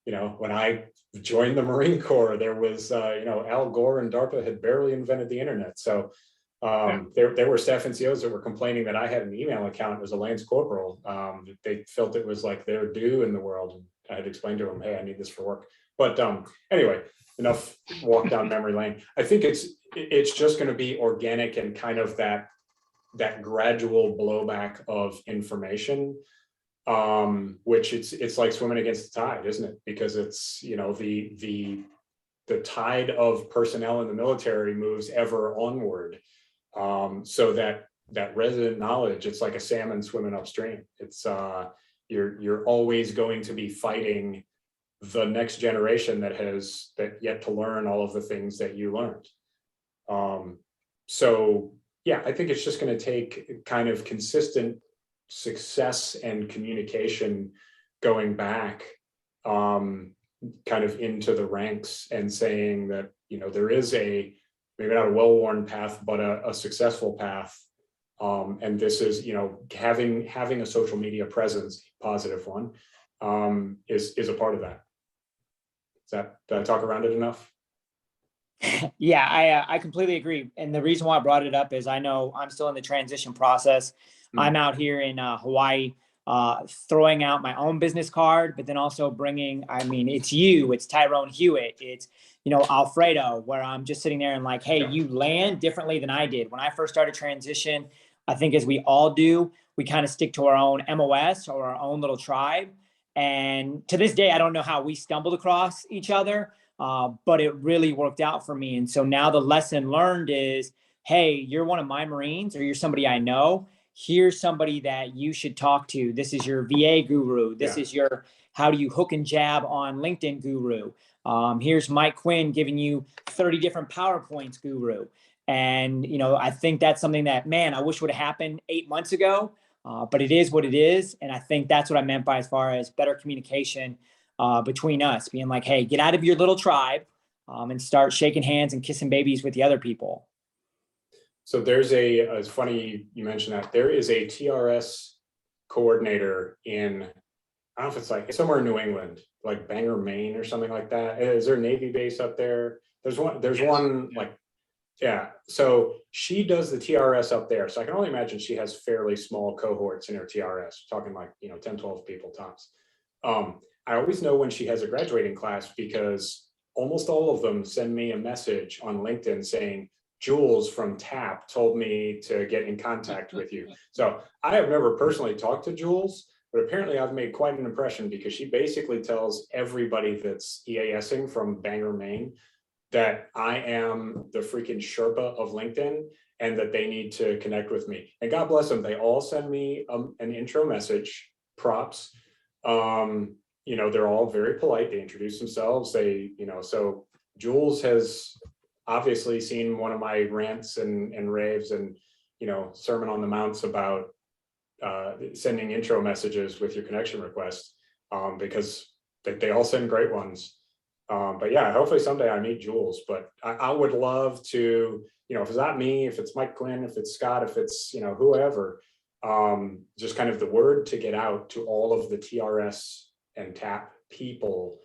when I joined the Marine Corps, there was, Al Gore and DARPA had barely invented the internet. So there were staff NCOs that were complaining that I had an email account as a Lance Corporal. They felt it was like their due in the world. And I had to explain to them, hey, I need this for work. But anyway, enough walk down memory lane. I think it's just going to be organic and kind of that gradual blowback of information, which it's like swimming against the tide, isn't it? Because it's, the tide of personnel in the military moves ever onward. So that resident knowledge, it's like a salmon swimming upstream. It's you're always going to be fighting the next generation that yet to learn all of the things that you learned. So yeah, I think it's just going to take kind of consistent success and communication going back kind of into the ranks and saying that, there is maybe not a well-worn path, but a successful path. And this is, having a social media presence, positive one, is a part of that. Did I talk around it enough? Yeah, I completely agree. And the reason why I brought it up is I know I'm still in the transition process. I'm out here in Hawaii, throwing out my own business card, but then also bringing, it's Tyrone Hewitt, it's, Alfredo, where I'm just sitting there and like, hey, you land differently than I did. When I first started transition, I think as we all do, we kind of stick to our own MOS or our own little tribe. And to this day, I don't know how we stumbled across each other, but it really worked out for me. And so now the lesson learned is, hey, you're one of my Marines or you're somebody I know. Here's somebody that you should talk to. This is your VA guru. This is your how do you hook and jab on LinkedIn guru. Here's Mike Quinn giving you 30 different PowerPoints guru. And, I think that's something that, man, I wish would have happened 8 months ago, but it is what it is. And I think that's what I meant by as far as better communication between us being like, hey, get out of your little tribe. and start shaking hands and kissing babies with the other people? So there's it's funny you mentioned that. There is a TRS coordinator in, I don't know if it's like somewhere in New England, like Bangor, Maine or something like that. Is there a Navy base up there? There's one like, yeah. So she does the TRS up there. So I can only imagine she has fairly small cohorts in her TRS, talking like, 10, 12 people tops. I always know when she has a graduating class because almost all of them send me a message on LinkedIn saying, Jules from TAP told me to get in contact with you. So I have never personally talked to Jules, but apparently I've made quite an impression because she basically tells everybody that's EASing from Bangor, Maine, that I am the freaking Sherpa of LinkedIn and that they need to connect with me. And God bless them, they all send me an intro message, props. They're all very polite. They introduce themselves. So Jules has obviously seen one of my rants and raves and, Sermon on the Mounts about sending intro messages with your connection request, because they all send great ones. But yeah, hopefully someday I meet Jules, but I would love to, if it's not me, if it's Mike Quinn, if it's Scott, if it's, whoever, just kind of the word to get out to all of the TRS and TAP people,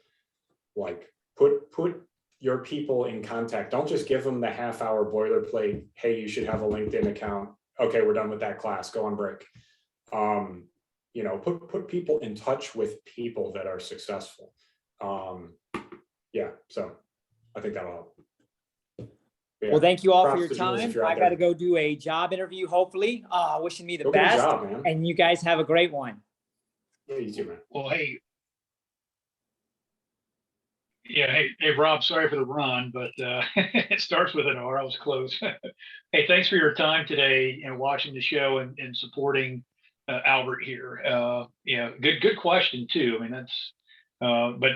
like put your people in contact. Don't just give them the half-hour boilerplate, hey, you should have a LinkedIn account. Okay, we're done with that class, go on break. Put people in touch with people that are successful. So I think that'll help. Yeah. Well, thank you all for Props your to Jules if time. you're out I got to there. go do a job interview, hopefully. Wishing me the Go get a best. job, man. And you guys have a great one. Yeah, you too, man. Well, hey. Yeah, hey, Rob, sorry for the run, but it starts with an R. I was close. Hey, thanks for your time today and watching the show and supporting Albert here. Good question too. I mean, that's, but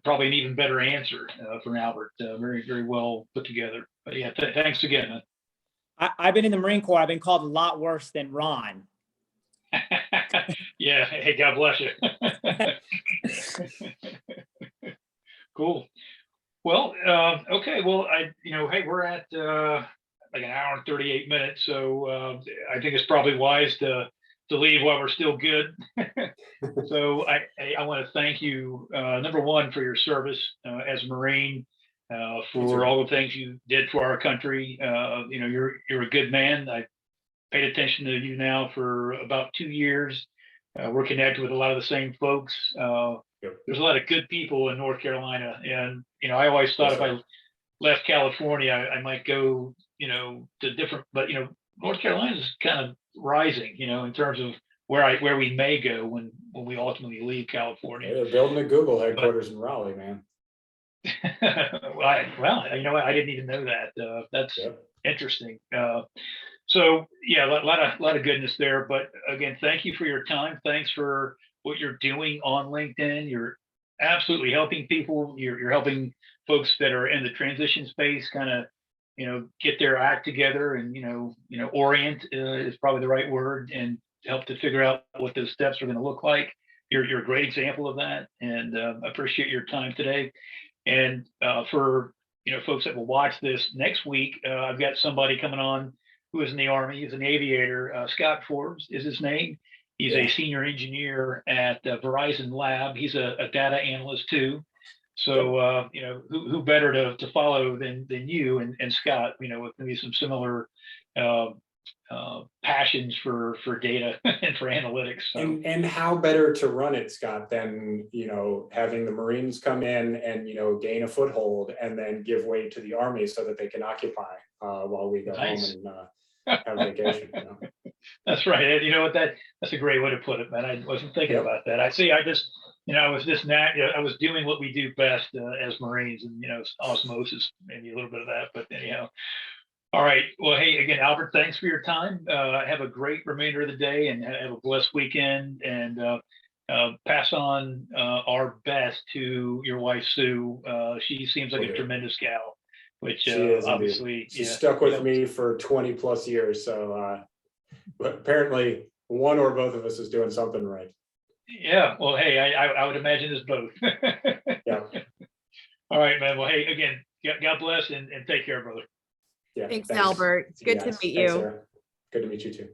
probably an even better answer from Albert. Very, very well put together. But yeah, thanks again. Man. I've been in the Marine Corps. I've been called a lot worse than Ron. Yeah. Hey, God bless you. Cool. Well, okay. Well, hey, we're at like an hour and 38 minutes. So I think it's probably wise to leave while we're still good. So I want to thank you, number one, for your service as a Marine, for all the things you did for our country. You're a good man. I paid attention to you now for about 2 years. We're connected with a lot of the same folks. There's a lot of good people in North Carolina, and I always thought if I left California, I might go, to different. But North Carolina is kind of rising, in terms of where we may go when we ultimately leave California. They're building a Google headquarters in Raleigh, man. I didn't even know that. That's interesting. So yeah, a lot of goodness there. But again, thank you for your time. Thanks for what you're doing on LinkedIn. You're absolutely helping people. You're helping folks that are in the transition space kind of, get their act together and, orient is probably the right word, and help to figure out what those steps are going to look like. You're a great example of that. And I appreciate your time today. And for, folks that will watch this next week, I've got somebody coming on who is in the Army. He's an aviator. Scott Forbes is his name. He's a senior engineer at Verizon Lab. He's a data analyst too. So, who better to follow than you and Scott, with maybe some similar passions for data and for analytics. So. And how better to run it, Scott, than, having the Marines come in and, gain a foothold and then give way to the Army so that they can occupy while we go home and have vacation. That's right. You know what? That's a great way to put it, man. I wasn't thinking about that. I was doing what we do best as Marines, and osmosis, maybe a little bit of that. But anyhow, all right. Well, hey, again, Albert, thanks for your time. Have a great remainder of the day, and have a blessed weekend. And pass on our best to your wife, Sue. She seems like a tremendous gal. Which she is obviously she's stuck with me for 20 plus years. So but apparently one or both of us is doing something right. Yeah. Well, hey, I would imagine it's both. Yeah. All right, man. Well, hey, again, God bless and take care, brother. Yeah. Thanks, Albert. It's good to Yes, meet thanks, you. Sarah. Good to meet you too.